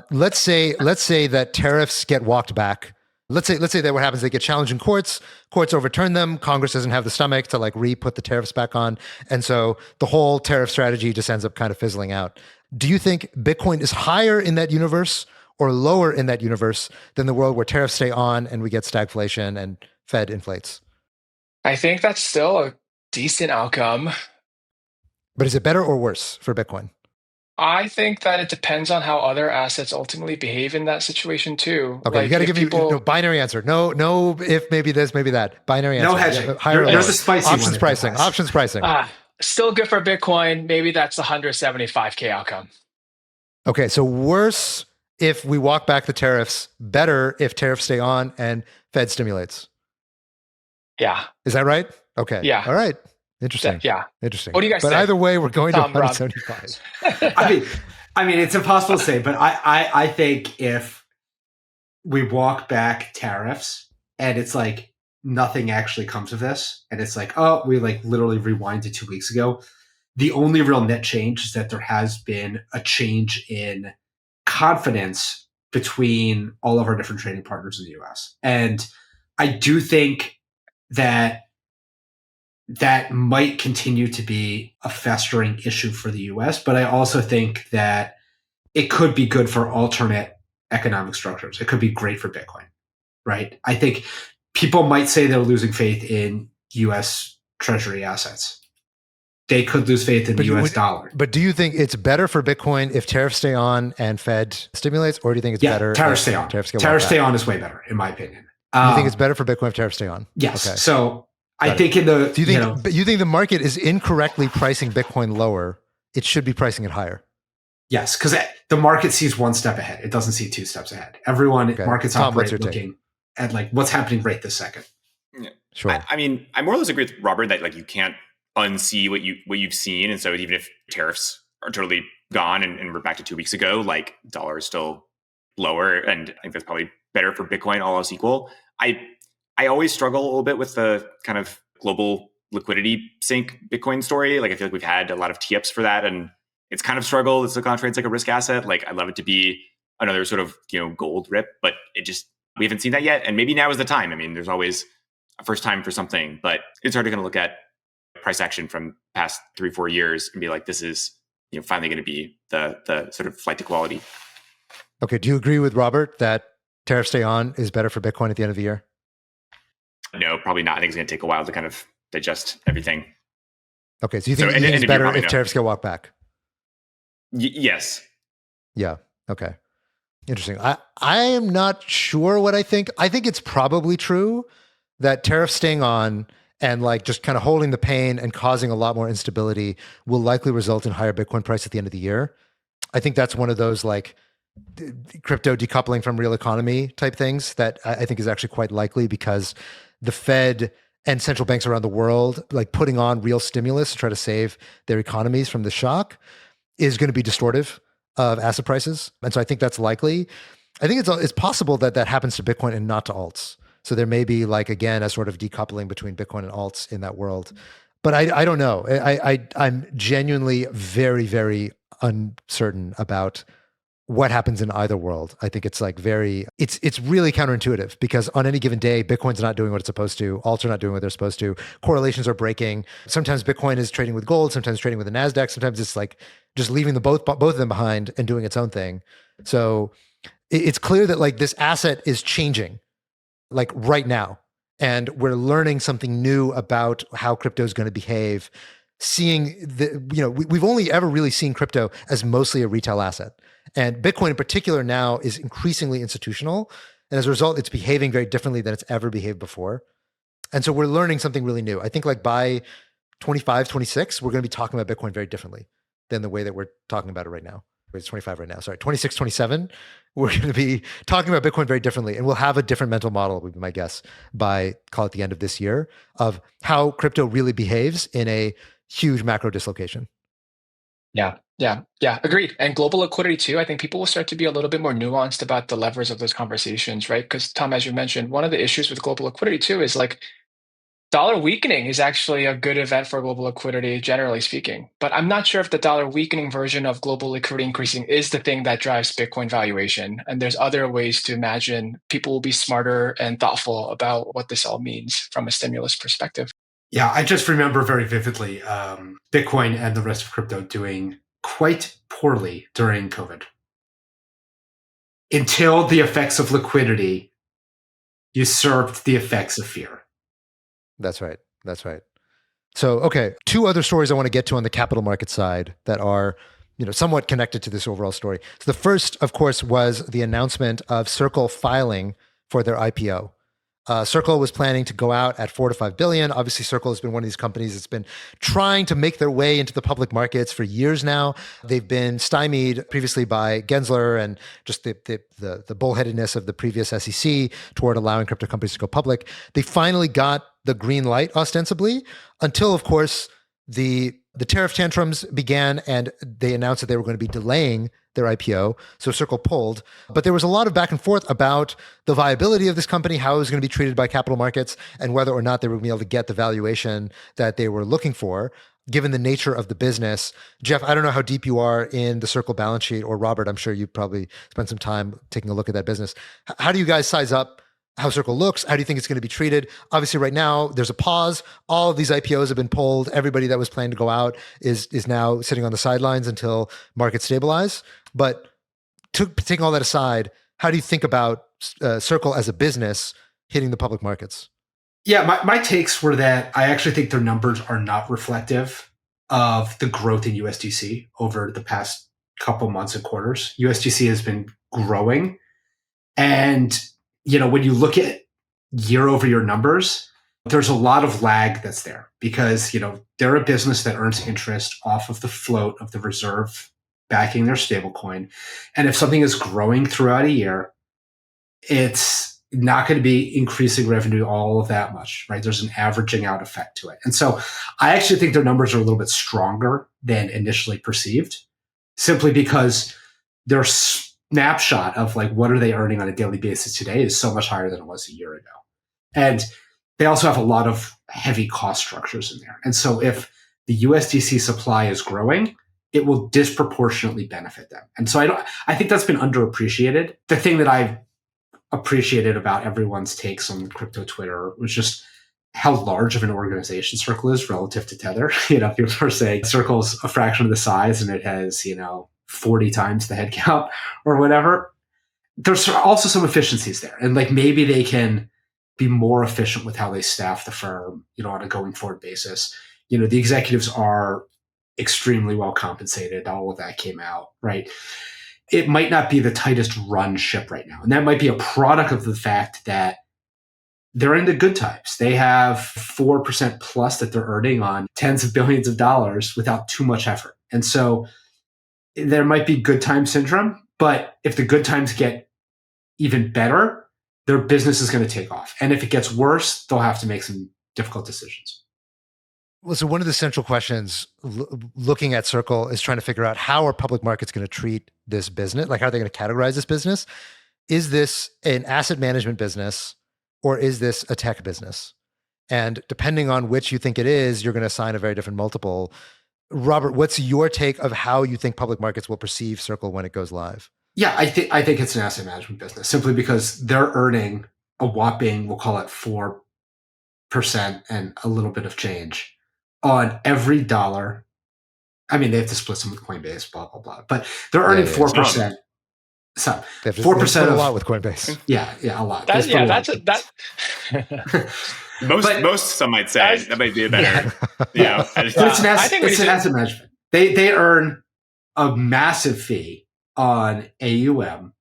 Let's say that tariffs get walked back. Let's say that what happens, they get challenged in courts. Courts overturn them. Congress doesn't have the stomach to like re-put the tariffs back on, and so the whole tariff strategy just ends up kind of fizzling out. Do you think Bitcoin is higher in that universe or lower in that universe than the world where tariffs stay on and we get stagflation and Fed inflates? I think that's still a decent outcome. But is it better or worse for Bitcoin? I think that it depends on how other assets ultimately behave in that situation too. Okay, Like you got to if give me people, no binary answer. No, if maybe this, maybe that. Binary answer. No hedging. Yeah, higher or There's lower. a spicy one Options at pricing. Bitwise. Options pricing. still good for Bitcoin. Maybe that's 175K outcome. Okay, so worse if we walk back the tariffs, better if tariffs stay on and Fed stimulates. Yeah. Is that right? Okay. Yeah. All right. Interesting. Yeah. Interesting. What do you guys But say? either way, we're going Tom, to Rob. 175. I mean, it's impossible to say, but I think if we walk back tariffs and it's like nothing actually comes of this, and it's like, oh, we like literally rewind to 2 weeks ago. The only real net change is that there has been a change in confidence between all of our different trading partners in the US. And I do think that that might continue to be a festering issue for the US, but I also think that it could be good for alternate economic structures. It could be great for Bitcoin, right? I think people might say they're losing faith in US Treasury assets. They could lose faith in the US dollar. But do you think it's better for Bitcoin if tariffs stay on and Fed stimulates, or do you think it's better tariffs if stay on? Tariffs stay on is way better, in my opinion. You think it's better for Bitcoin if tariffs stay on? Yes. Okay. So I Got think it. in the Do you think the market is incorrectly pricing Bitcoin lower? It should be pricing it higher. Yes, because the market sees one step ahead. It doesn't see 2 steps ahead. Markets Tom, what's operate your take? looking at like what's happening right this second. Yeah. Sure. I mean, I more or less agree with Robert that like you can't unsee what you've seen, and so even if tariffs are totally gone and we're back to 2 weeks ago, like dollar is still lower, and I think that's probably better for Bitcoin, all else equal. I always struggle a little bit with the kind of global liquidity sink Bitcoin story. Like I feel like we've had a lot of tee-ups for that, and it's kind of struggled. It's like trades like a risk asset. Like I'd love it to be another sort of gold rip, but we haven't seen that yet. And maybe now is the time. I mean, there's always a first time for something, but it's hard to kind of look at price action from past 3-4 years and be like, this is finally going to be the sort of flight to quality. Okay. Do you agree with Robert that tariffs stay on is better for Bitcoin at the end of the year? No, probably not. I think it's going to take a while to kind of digest everything. Okay. So you think it's better if tariffs get walked back? Yes. Yeah. Okay. Interesting. I am not sure what I think. I think it's probably true that tariffs staying on and like just kind of holding the pain and causing a lot more instability will likely result in higher Bitcoin price at the end of the year. I think that's one of those like crypto decoupling from real economy type things that I think is actually quite likely, because the Fed and central banks around the world like putting on real stimulus to try to save their economies from the shock is going to be distortive of asset prices. And so I think that's likely. I think it's possible that that happens to Bitcoin and not to alts. So there may be like, again, a sort of decoupling between Bitcoin and alts in that world. But I don't know. I'm genuinely very, very uncertain about what happens in either world. I think it's like it's really counterintuitive, because on any given day, Bitcoin's not doing what it's supposed to. Alts are not doing what they're supposed to. Correlations are breaking. Sometimes Bitcoin is trading with gold, sometimes trading with the NASDAQ. Sometimes it's like just leaving both of them behind and doing its own thing. So it's clear that like this asset is changing like right now. And we're learning something new about how crypto is going to behave. Seeing we've only ever really seen crypto as mostly a retail asset. And Bitcoin in particular now is increasingly institutional. And as a result, it's behaving very differently than it's ever behaved before. And so we're learning something really new. I think like by 25, 26, we're going to be talking about Bitcoin very differently than the way that we're talking about it right now. it's 25 right now, sorry, 26, 27, we're going to be talking about Bitcoin very differently. And we'll have a different mental model, would be my guess, by call it the end of this year, of how crypto really behaves in a huge macro dislocation. Yeah. Agreed. And global liquidity too. I think people will start to be a little bit more nuanced about the levers of those conversations, right? Because Tom, as you mentioned, one of the issues with global liquidity too is like dollar weakening is actually a good event for global liquidity, generally speaking. But I'm not sure if the dollar weakening version of global liquidity increasing is the thing that drives Bitcoin valuation. And there's other ways to imagine people will be smarter and thoughtful about what this all means from a stimulus perspective. Yeah, I just remember very vividly Bitcoin and the rest of crypto doing quite poorly during COVID. Until the effects of liquidity usurped the effects of fear. That's right. So, okay, two other stories I want to get to on the capital market side that are, somewhat connected to this overall story. So the first, of course, was the announcement of Circle filing for their IPO. Circle was planning to go out at $4 to $5 billion. Obviously, Circle has been one of these companies that's been trying to make their way into the public markets for years now. They've been stymied previously by Gensler and just the bullheadedness of the previous SEC toward allowing crypto companies to go public. They finally got the green light, ostensibly, until, of course, the tariff tantrums began and they announced that they were going to be delaying their IPO. So Circle pulled. But there was a lot of back and forth about the viability of this company, how it was going to be treated by capital markets, and whether or not they would be able to get the valuation that they were looking for, given the nature of the business. Jeff, I don't know how deep you are in the Circle balance sheet, or Robert, I'm sure you probably spent some time taking a look at that business. How do you guys size up how Circle looks? How do you think it's going to be treated? Obviously, right now, there's a pause. All of these IPOs have been pulled. Everybody that was planning to go out is now sitting on the sidelines until markets stabilize. But taking all that aside, how do you think about Circle as a business hitting the public markets? Yeah, my takes were that I actually think their numbers are not reflective of the growth in USDC over the past couple months and quarters. USDC has been growing. And, when you look at year over year numbers, there's a lot of lag that's there because, they're a business that earns interest off of the float of the reserve backing their stablecoin. And if something is growing throughout a year, it's not going to be increasing revenue all of that much, right? There's an averaging out effect to it. And so I actually think their numbers are a little bit stronger than initially perceived, simply because their snapshot of like what are they earning on a daily basis today is so much higher than it was a year ago. And they also have a lot of heavy cost structures in there. And so if the USDC supply is growing, it will disproportionately benefit them. And so I think that's been underappreciated. The thing that I've appreciated about everyone's takes on crypto Twitter was just how large of an organization Circle is relative to Tether. People are saying Circle's a fraction of the size and it has, 40 times the headcount or whatever. There's also some efficiencies there. And like maybe they can be more efficient with how they staff the firm, on a going forward basis. The executives are extremely well compensated. All of that came out, right? It might not be the tightest run ship right now. And that might be a product of the fact that they're in the good times. They have 4% plus that they're earning on tens of billions of dollars without too much effort. And so there might be good time syndrome, but if the good times get even better, their business is going to take off. And if it gets worse, they'll have to make some difficult decisions. Well, so one of the central questions looking at Circle is trying to figure out how are public markets going to treat this business? Like, how are they going to categorize this business? Is this an asset management business or is this a tech business? And depending on which you think it is, you're going to assign a very different multiple. Robert, what's your take of how you think public markets will perceive Circle when it goes live? Yeah, I think it's an asset management business simply because they're earning a whopping, we'll call it 4% and a little bit of change on every dollar. I mean, they have to split some with Coinbase, blah, blah, blah. But they're earning 4%. So 4% of a lot with Coinbase. Yeah, a lot. Most some might say that might be a better. But it's an asset management. They earn a massive fee on AUM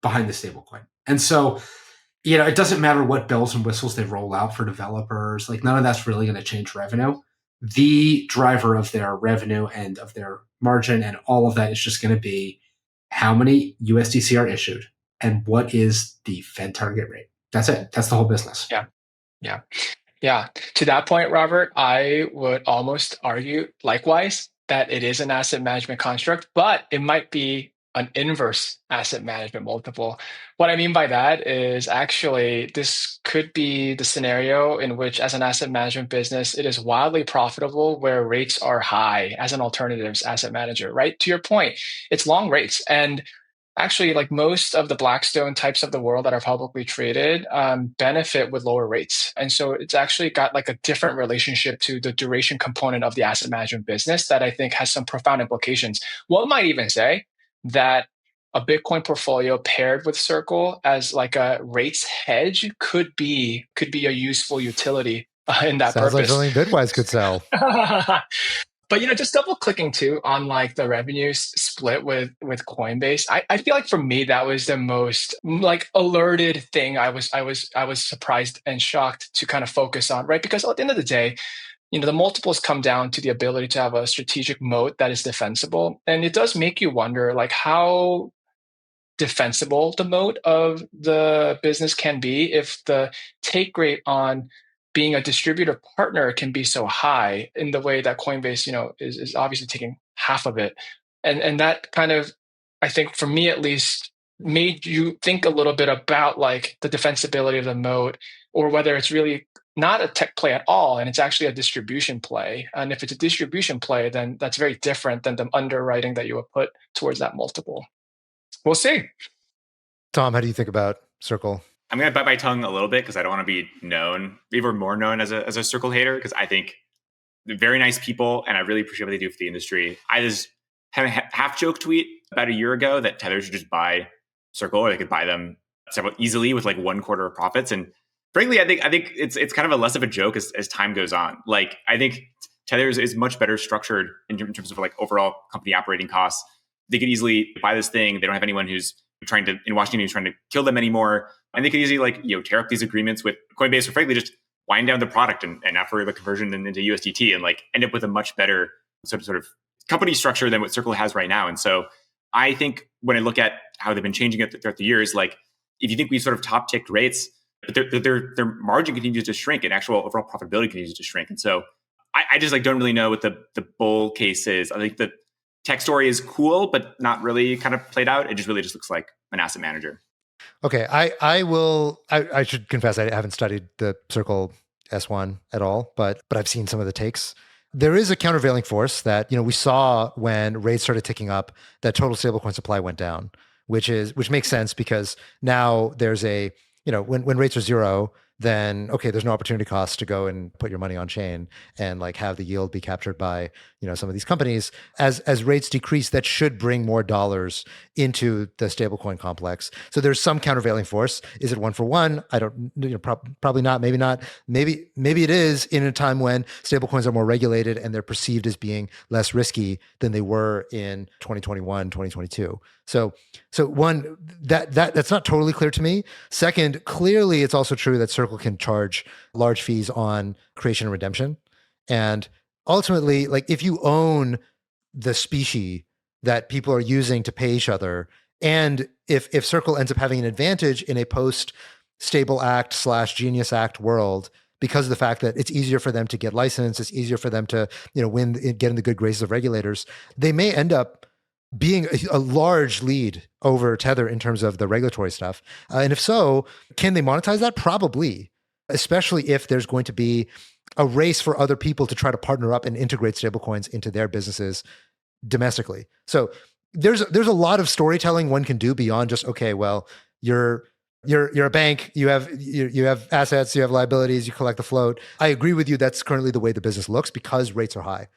behind the stablecoin, and so it doesn't matter what bells and whistles they roll out for developers. Like none of that's really going to change revenue. The driver of their revenue and of their margin and all of that is just going to be how many USDC are issued, and what is the Fed target rate. That's it. That's the whole business. Yeah. Yeah. Yeah. To that point, Robert, I would almost argue likewise that it is an asset management construct, but it might be an inverse asset management multiple. What I mean by that is actually this could be the scenario in which, as an asset management business, it is wildly profitable where rates are high as an alternatives asset manager, right? To your point, it's long rates. And actually, like most of the Blackstone types of the world that are publicly traded benefit with lower rates. And so it's actually got like a different relationship to the duration component of the asset management business that I think has some profound implications. One might even say that a Bitcoin portfolio paired with Circle as like a rates hedge could be a useful utility in that Sounds like purpose. something Bitwise could sell. But just double clicking too on like the revenue split with Coinbase, I feel like for me that was the most like alerted thing I was surprised and shocked to kind of focus on, right? Because at the end of the day, the multiples come down to the ability to have a strategic moat that is defensible, and it does make you wonder like how defensible the moat of the business can be if the take rate on being a distributor partner can be so high in the way that Coinbase, is obviously taking half of it. And that kind of, I think for me at least, made you think a little bit about like the defensibility of the moat, or whether it's really not a tech play at all and it's actually a distribution play. And if it's a distribution play, then that's very different than the underwriting that you would put towards that multiple. We'll see. Tom, how do you think about Circle? I'm going to bite my tongue a little bit because I don't want to be known, even more known as a Circle hater, because I think they're very nice people and I really appreciate what they do for the industry. I just had a half-joke tweet about a year ago that Tether should just buy Circle, or they could buy them several easily with like 1/4 of profits. And frankly, I think it's kind of a less of a joke as time goes on. Like, I think Tether is much better structured in terms of like overall company operating costs. They could easily buy this thing. They don't have anyone who's in Washington who's trying to kill them anymore. And they could easily tear up these agreements with Coinbase, or frankly just wind down the product and offer the conversion into USDT and like end up with a much better sort of company structure than what Circle has right now. And so I think when I look at how they've been changing it throughout the years, like if you think we sort of top ticked rates, but their margin continues to shrink and actual overall profitability continues to shrink. And so I just like don't really know what the bull case is. I think the tech story is cool, but not really kind of played out. It just really just looks like an asset manager. Okay, I should confess I haven't studied the Circle S1 at all, but I've seen some of the takes. There is a countervailing force that we saw when rates started ticking up, that total stablecoin supply went down, which makes sense because now there's a when rates are zero, then okay, there's no opportunity cost to go and put your money on chain and like have the yield be captured by some of these companies. As rates decrease, that should bring more dollars into the stablecoin complex. So there's some countervailing force. Is it one for one? I don't probably not. Maybe not. Maybe it is in a time when stablecoins are more regulated and they're perceived as being less risky than they were in 2021, 2022. So one, that's not totally clear to me. Second, clearly it's also true that Circle can charge large fees on creation and redemption. And ultimately, like if you own the species that people are using to pay each other, and if Circle ends up having an advantage in a post-Stable Act / Genius Act world, because of the fact that it's easier for them to get licensed, it's easier for them to get in the good graces of regulators, they may end up being a large lead over Tether in terms of the regulatory stuff. And if so, can they monetize that? Probably, especially if there's going to be a race for other people to try to partner up and integrate stablecoins into their businesses domestically. So there's a lot of storytelling one can do beyond just, okay, well, you're a bank, you have assets, you have liabilities, you collect the float. I agree with you. That's currently the way the business looks because rates are high.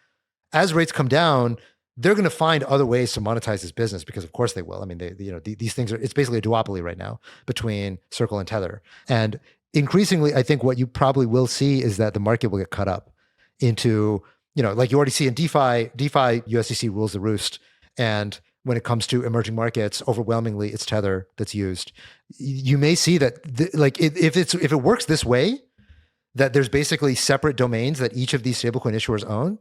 As rates come down, they're going to find other ways to monetize this business because of course they will. I mean, these things it's basically a duopoly right now between Circle and Tether. And increasingly, I think what you probably will see is that the market will get cut up into, like you already see in DeFi USDC rules the roost. And when it comes to emerging markets, overwhelmingly it's Tether that's used. You may see that if it works this way, that there's basically separate domains that each of these stablecoin issuers own.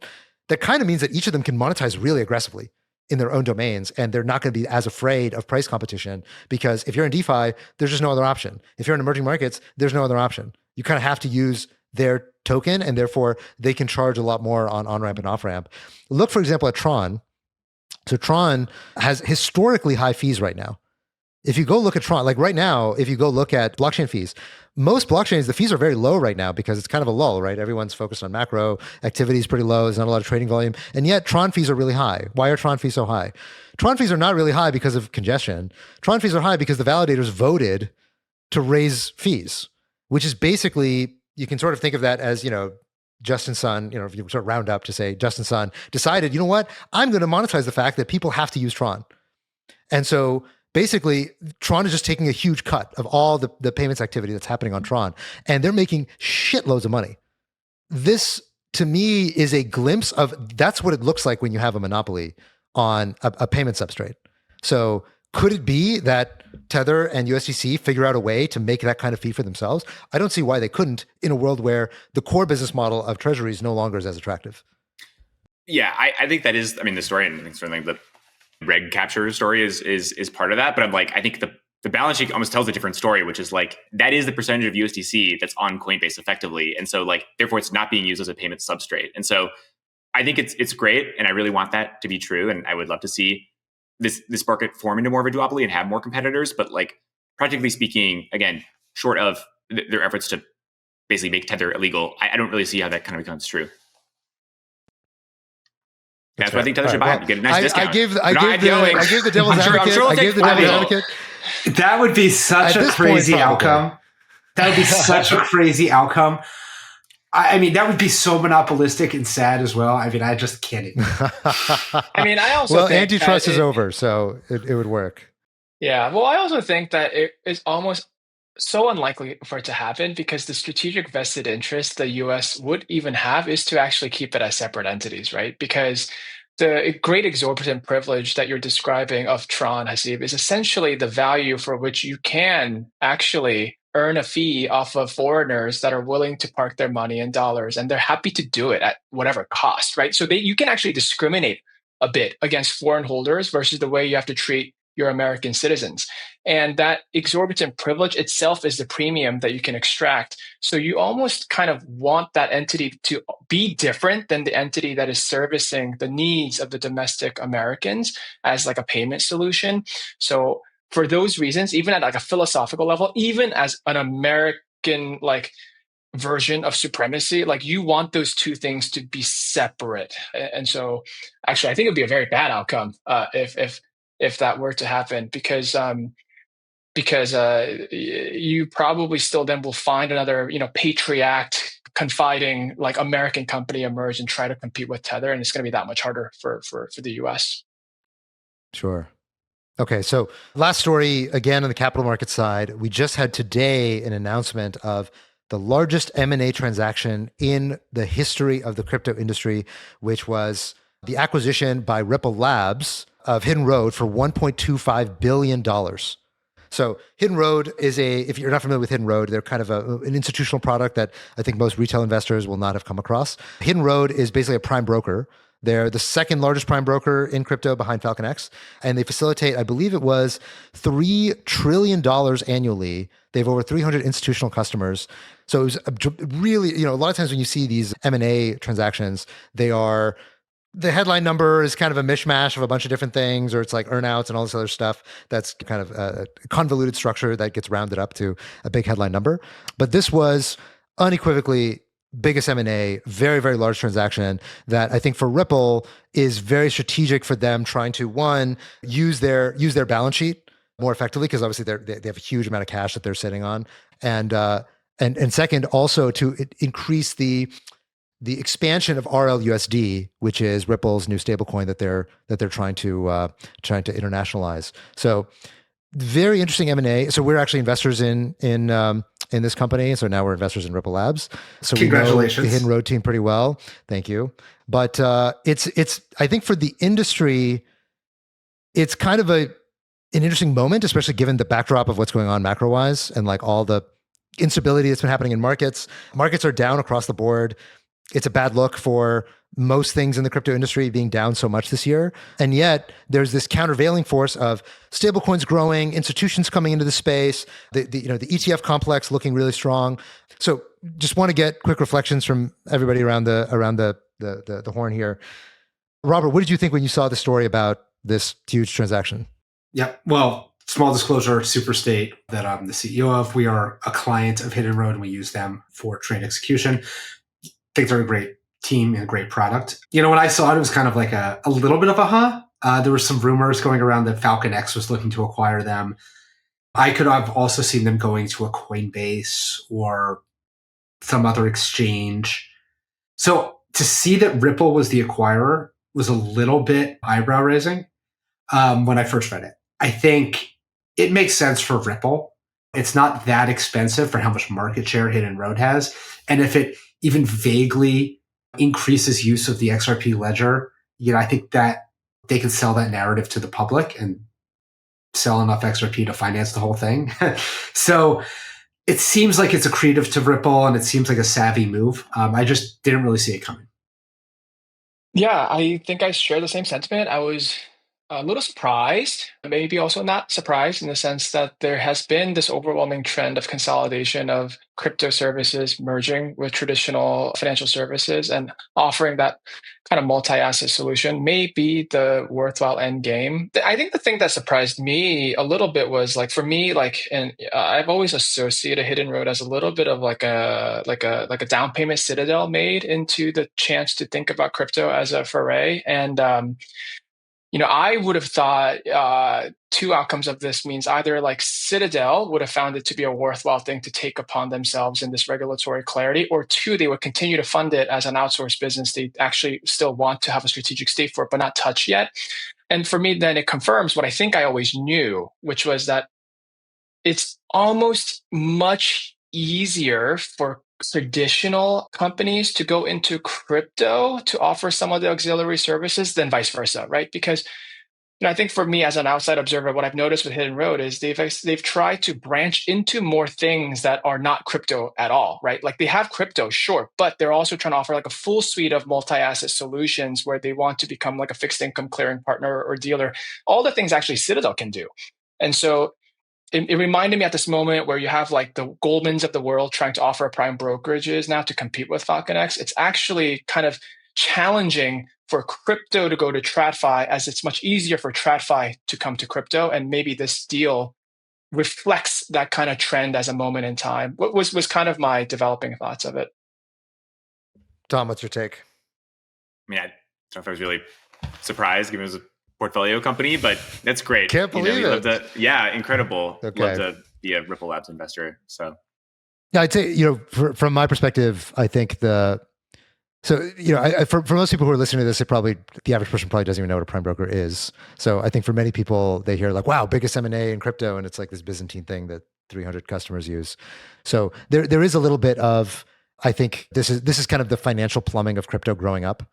That kind of means that each of them can monetize really aggressively in their own domains, and they're not going to be as afraid of price competition, because if you're in DeFi, there's just no other option. If you're in emerging markets, there's no other option. You kind of have to use their token, and therefore they can charge a lot more on on-ramp and off-ramp. Look, for example, at Tron. So Tron has historically high fees right now. If you go look at Tron, like right now, if you go look at blockchain fees, most blockchains, the fees are very low right now because it's kind of a lull, right? Everyone's focused on macro, activity is pretty low, there's not a lot of trading volume, and yet Tron fees are really high. Why are Tron fees so high? Tron fees are not really high because of congestion. Tron fees are high because the validators voted to raise fees, which is basically, you can sort of think of that as, Justin Sun, if you sort of round up to say Justin Sun decided, you know what, I'm going to monetize the fact that people have to use Tron. And so basically, Tron is just taking a huge cut of all the payments activity that's happening on Tron, and they're making shitloads of money. This, to me, is a glimpse of that's what it looks like when you have a monopoly on a payment substrate. So could it be that Tether and USDC figure out a way to make that kind of fee for themselves? I don't see why they couldn't in a world where the core business model of treasuries no longer is as attractive. Yeah, I think that is, the story, and I think certainly the reg capture story is part of that. But I'm like, I think the balance sheet almost tells a different story, which is like, that is the percentage of USDC that's on Coinbase effectively. And so like, therefore it's not being used as a payment substrate. And so I think it's great. And I really want that to be true. And I would love to see this market form into more of a duopoly and have more competitors. But like, practically speaking, again, short of their efforts to basically make Tether illegal, I don't really see how that kind of becomes true. That's why I think Tether should buy it. You get a nice discount. I give the devil's advocate. That would be such a crazy outcome. That would be such a crazy outcome. That would be so monopolistic and sad as well. I just can't even. I also think antitrust is over, so it would work. Yeah. Well, I also think that it is almost so unlikely for it to happen because the strategic vested interest the US would even have is to actually keep it as separate entities, right? Because the great exorbitant privilege that you're describing of Tron, Haseeb, is essentially the value for which you can actually earn a fee off of foreigners that are willing to park their money in dollars, and they're happy to do it at whatever cost, right? So you can actually discriminate a bit against foreign holders versus the way you have to treat your American citizens. And that exorbitant privilege itself is the premium that you can extract. So you almost kind of want that entity to be different than the entity that is servicing the needs of the domestic Americans as like a payment solution. So for those reasons, even at like a philosophical level, even as an American like version of supremacy, like you want those two things to be separate. And so actually, I think it would be a very bad outcome if that were to happen, because you probably still then will find another, patriot confiding like American company emerge and try to compete with Tether, and it's going to be that much harder for the US. Sure. Okay, so last story, again, on the capital market side, we just had today an announcement of the largest M&A transaction in the history of the crypto industry, which was the acquisition by Ripple Labs of Hidden Road for $1.25 billion. So Hidden Road is if you're not familiar with Hidden Road, they're kind of an institutional product that I think most retail investors will not have come across. Hidden Road is basically a prime broker. They're the second largest prime broker in crypto behind FalconX, and they facilitate, I believe it was $3 trillion annually. They have over 300 institutional customers. So it was really, a lot of times when you see these M&A transactions, the headline number is kind of a mishmash of a bunch of different things, or it's like earnouts and all this other stuff that's kind of a convoluted structure that gets rounded up to a big headline number. But this was unequivocally biggest M&A, very, very large transaction that I think for Ripple is very strategic for them trying to, one, use their balance sheet more effectively, because obviously they have a huge amount of cash that they're sitting on. And second, also to increase the expansion of RLUSD, which is Ripple's new stablecoin that they're trying to internationalize. So very interesting M&A. So we're actually investors in this company. So now we're investors in Ripple Labs. So congratulations. We know the Hidden Road team pretty well. Thank you. But it's I think for the industry, it's kind of an interesting moment, especially given the backdrop of what's going on macro-wise and like all the instability that's been happening in markets. Markets are down across the board. It's a bad look for most things in the crypto industry being down so much this year. And yet there's this countervailing force of stablecoins growing, institutions coming into the space, the ETF complex looking really strong. So just want to get quick reflections from everybody around the horn here. Robert, what did you think when you saw the story about this huge transaction? Yeah, well, small disclosure, Superstate, that I'm the CEO of, we are a client of Hidden Road and we use them for trade execution. I think they're a great team and a great product. When I saw it, it was kind of like a little bit of a there were some rumors going around that Falcon X was looking to acquire them. I could have also seen them going to a Coinbase or some other exchange. So to see that Ripple was the acquirer was a little bit eyebrow raising when I first read it. I think it makes sense for Ripple. It's not that expensive for how much market share Hidden Road has. And if it even vaguely increases use of the XRP ledger, I think that they can sell that narrative to the public and sell enough XRP to finance the whole thing. So it seems like it's accretive to Ripple and it seems like a savvy move. I just didn't really see it coming. Yeah, I think I share the same sentiment. I was a little surprised, maybe also not surprised in the sense that there has been this overwhelming trend of consolidation of crypto services merging with traditional financial services and offering that kind of multi-asset solution may be the worthwhile end game. I think the thing that surprised me a little bit was for me, and I've always associated Hidden Road as a little bit of like a down payment Citadel made into the chance to think about crypto as a foray. And I would have thought two outcomes of this means either Citadel would have found it to be a worthwhile thing to take upon themselves in this regulatory clarity, or two, they would continue to fund it as an outsourced business. They actually still want to have a strategic stake for it, but not touch yet. And for me, then it confirms what I think I always knew, which was that it's almost much easier for traditional companies to go into crypto to offer some of the auxiliary services than vice versa, right? Because I think for me as an outside observer, what I've noticed with Hidden Road is they've tried to branch into more things that are not crypto at all, right? They have crypto, sure, but they're also trying to offer a full suite of multi-asset solutions where they want to become a fixed income clearing partner or dealer. All the things actually Citadel can do. And so it reminded me at this moment where you have the Goldmans of the world trying to offer prime brokerages now to compete with Falcon X. It's actually kind of challenging for crypto to go to TradFi, as it's much easier for TradFi to come to crypto. And maybe this deal reflects that kind of trend as a moment in time. What was kind of my developing thoughts of it? Tom, what's your take? I don't know if I was really surprised given it was a portfolio company, but that's great. Can't believe it. Yeah, incredible. Okay. Love to be a Ripple Labs investor. So yeah, I'd say, from my perspective, I think for most people who are listening to this, the average person probably doesn't even know what a prime broker is. So I think for many people, they hear wow, biggest M&A in crypto, and it's this Byzantine thing that 300 customers use. So there is a little bit of, I think this is kind of the financial plumbing of crypto growing up.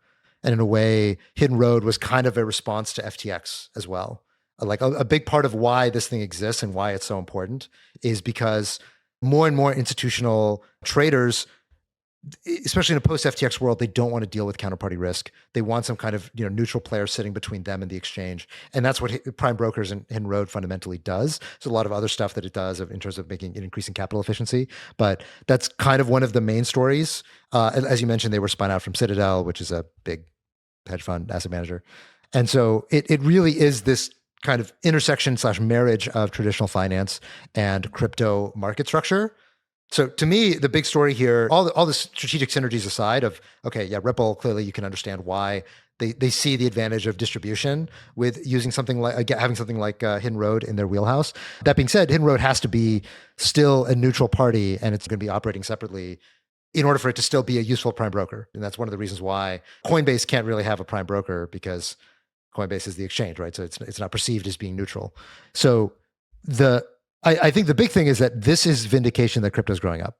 And in a way, Hidden Road was kind of a response to FTX as well. A big part of why this thing exists and why it's so important is because more and more institutional traders, especially in a post-FTX world, they don't want to deal with counterparty risk. They want some kind of neutral player sitting between them and the exchange. And that's what Prime Brokers and Hidden Road fundamentally does. There's a lot of other stuff that it does in terms of increasing capital efficiency. But that's kind of one of the main stories. As you mentioned, they were spun out from Citadel, which is a big hedge fund asset manager. And so it really is this kind of intersection / marriage of traditional finance and crypto market structure. So to me, the big story here, all the strategic synergies aside of, okay, yeah, Ripple, clearly you can understand why they see the advantage of distribution with using something having something like Hidden Road in their wheelhouse. That being said, Hidden Road has to be still a neutral party, and it's going to be operating separately in order for it to still be a useful prime broker. And that's one of the reasons why Coinbase can't really have a prime broker, because Coinbase is the exchange, right? So it's not perceived as being neutral. So I think the big thing is that this is vindication that crypto is growing up.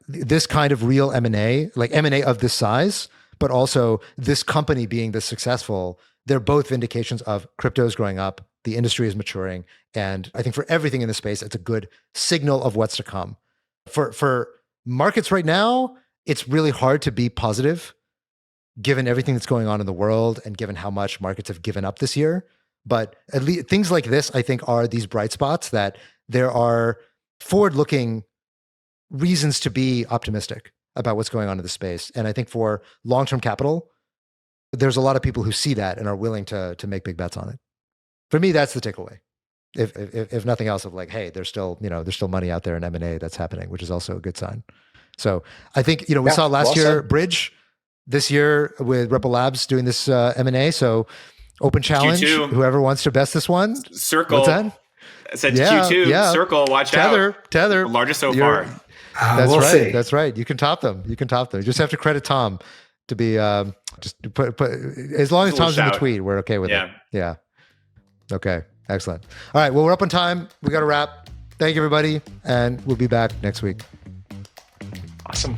This kind of real M&A, M&A of this size, but also this company being this successful, they're both vindications of crypto is growing up, the industry is maturing, and I think for everything in the space, it's a good signal of what's to come. For markets right now, it's really hard to be positive given everything that's going on in the world and given how much markets have given up this year. But at least things like this, I think, are these bright spots that there are forward-looking reasons to be optimistic about what's going on in the space. And I think for long-term capital, there's a lot of people who see that and are willing to make big bets on it. For me, that's the takeaway. If nothing else, of like, hey, there's still money out there in M&A that's happening, which is also a good sign. So I think, we saw last year Bridge, this year with Ripple Labs doing this M&A. So open challenge, Q2. Whoever wants to best this one. Circle. What's that? I said Q2, Circle, watch out. Tether. The largest so far. That's we'll right. see. That's right. You can top them. You just have to credit Tom to be, just put as long as Tom's in the tweet, we're okay with it. Yeah. Okay. Excellent. All right. Well, we're up on time. We got to wrap. Thank you, everybody. And we'll be back next week. Awesome.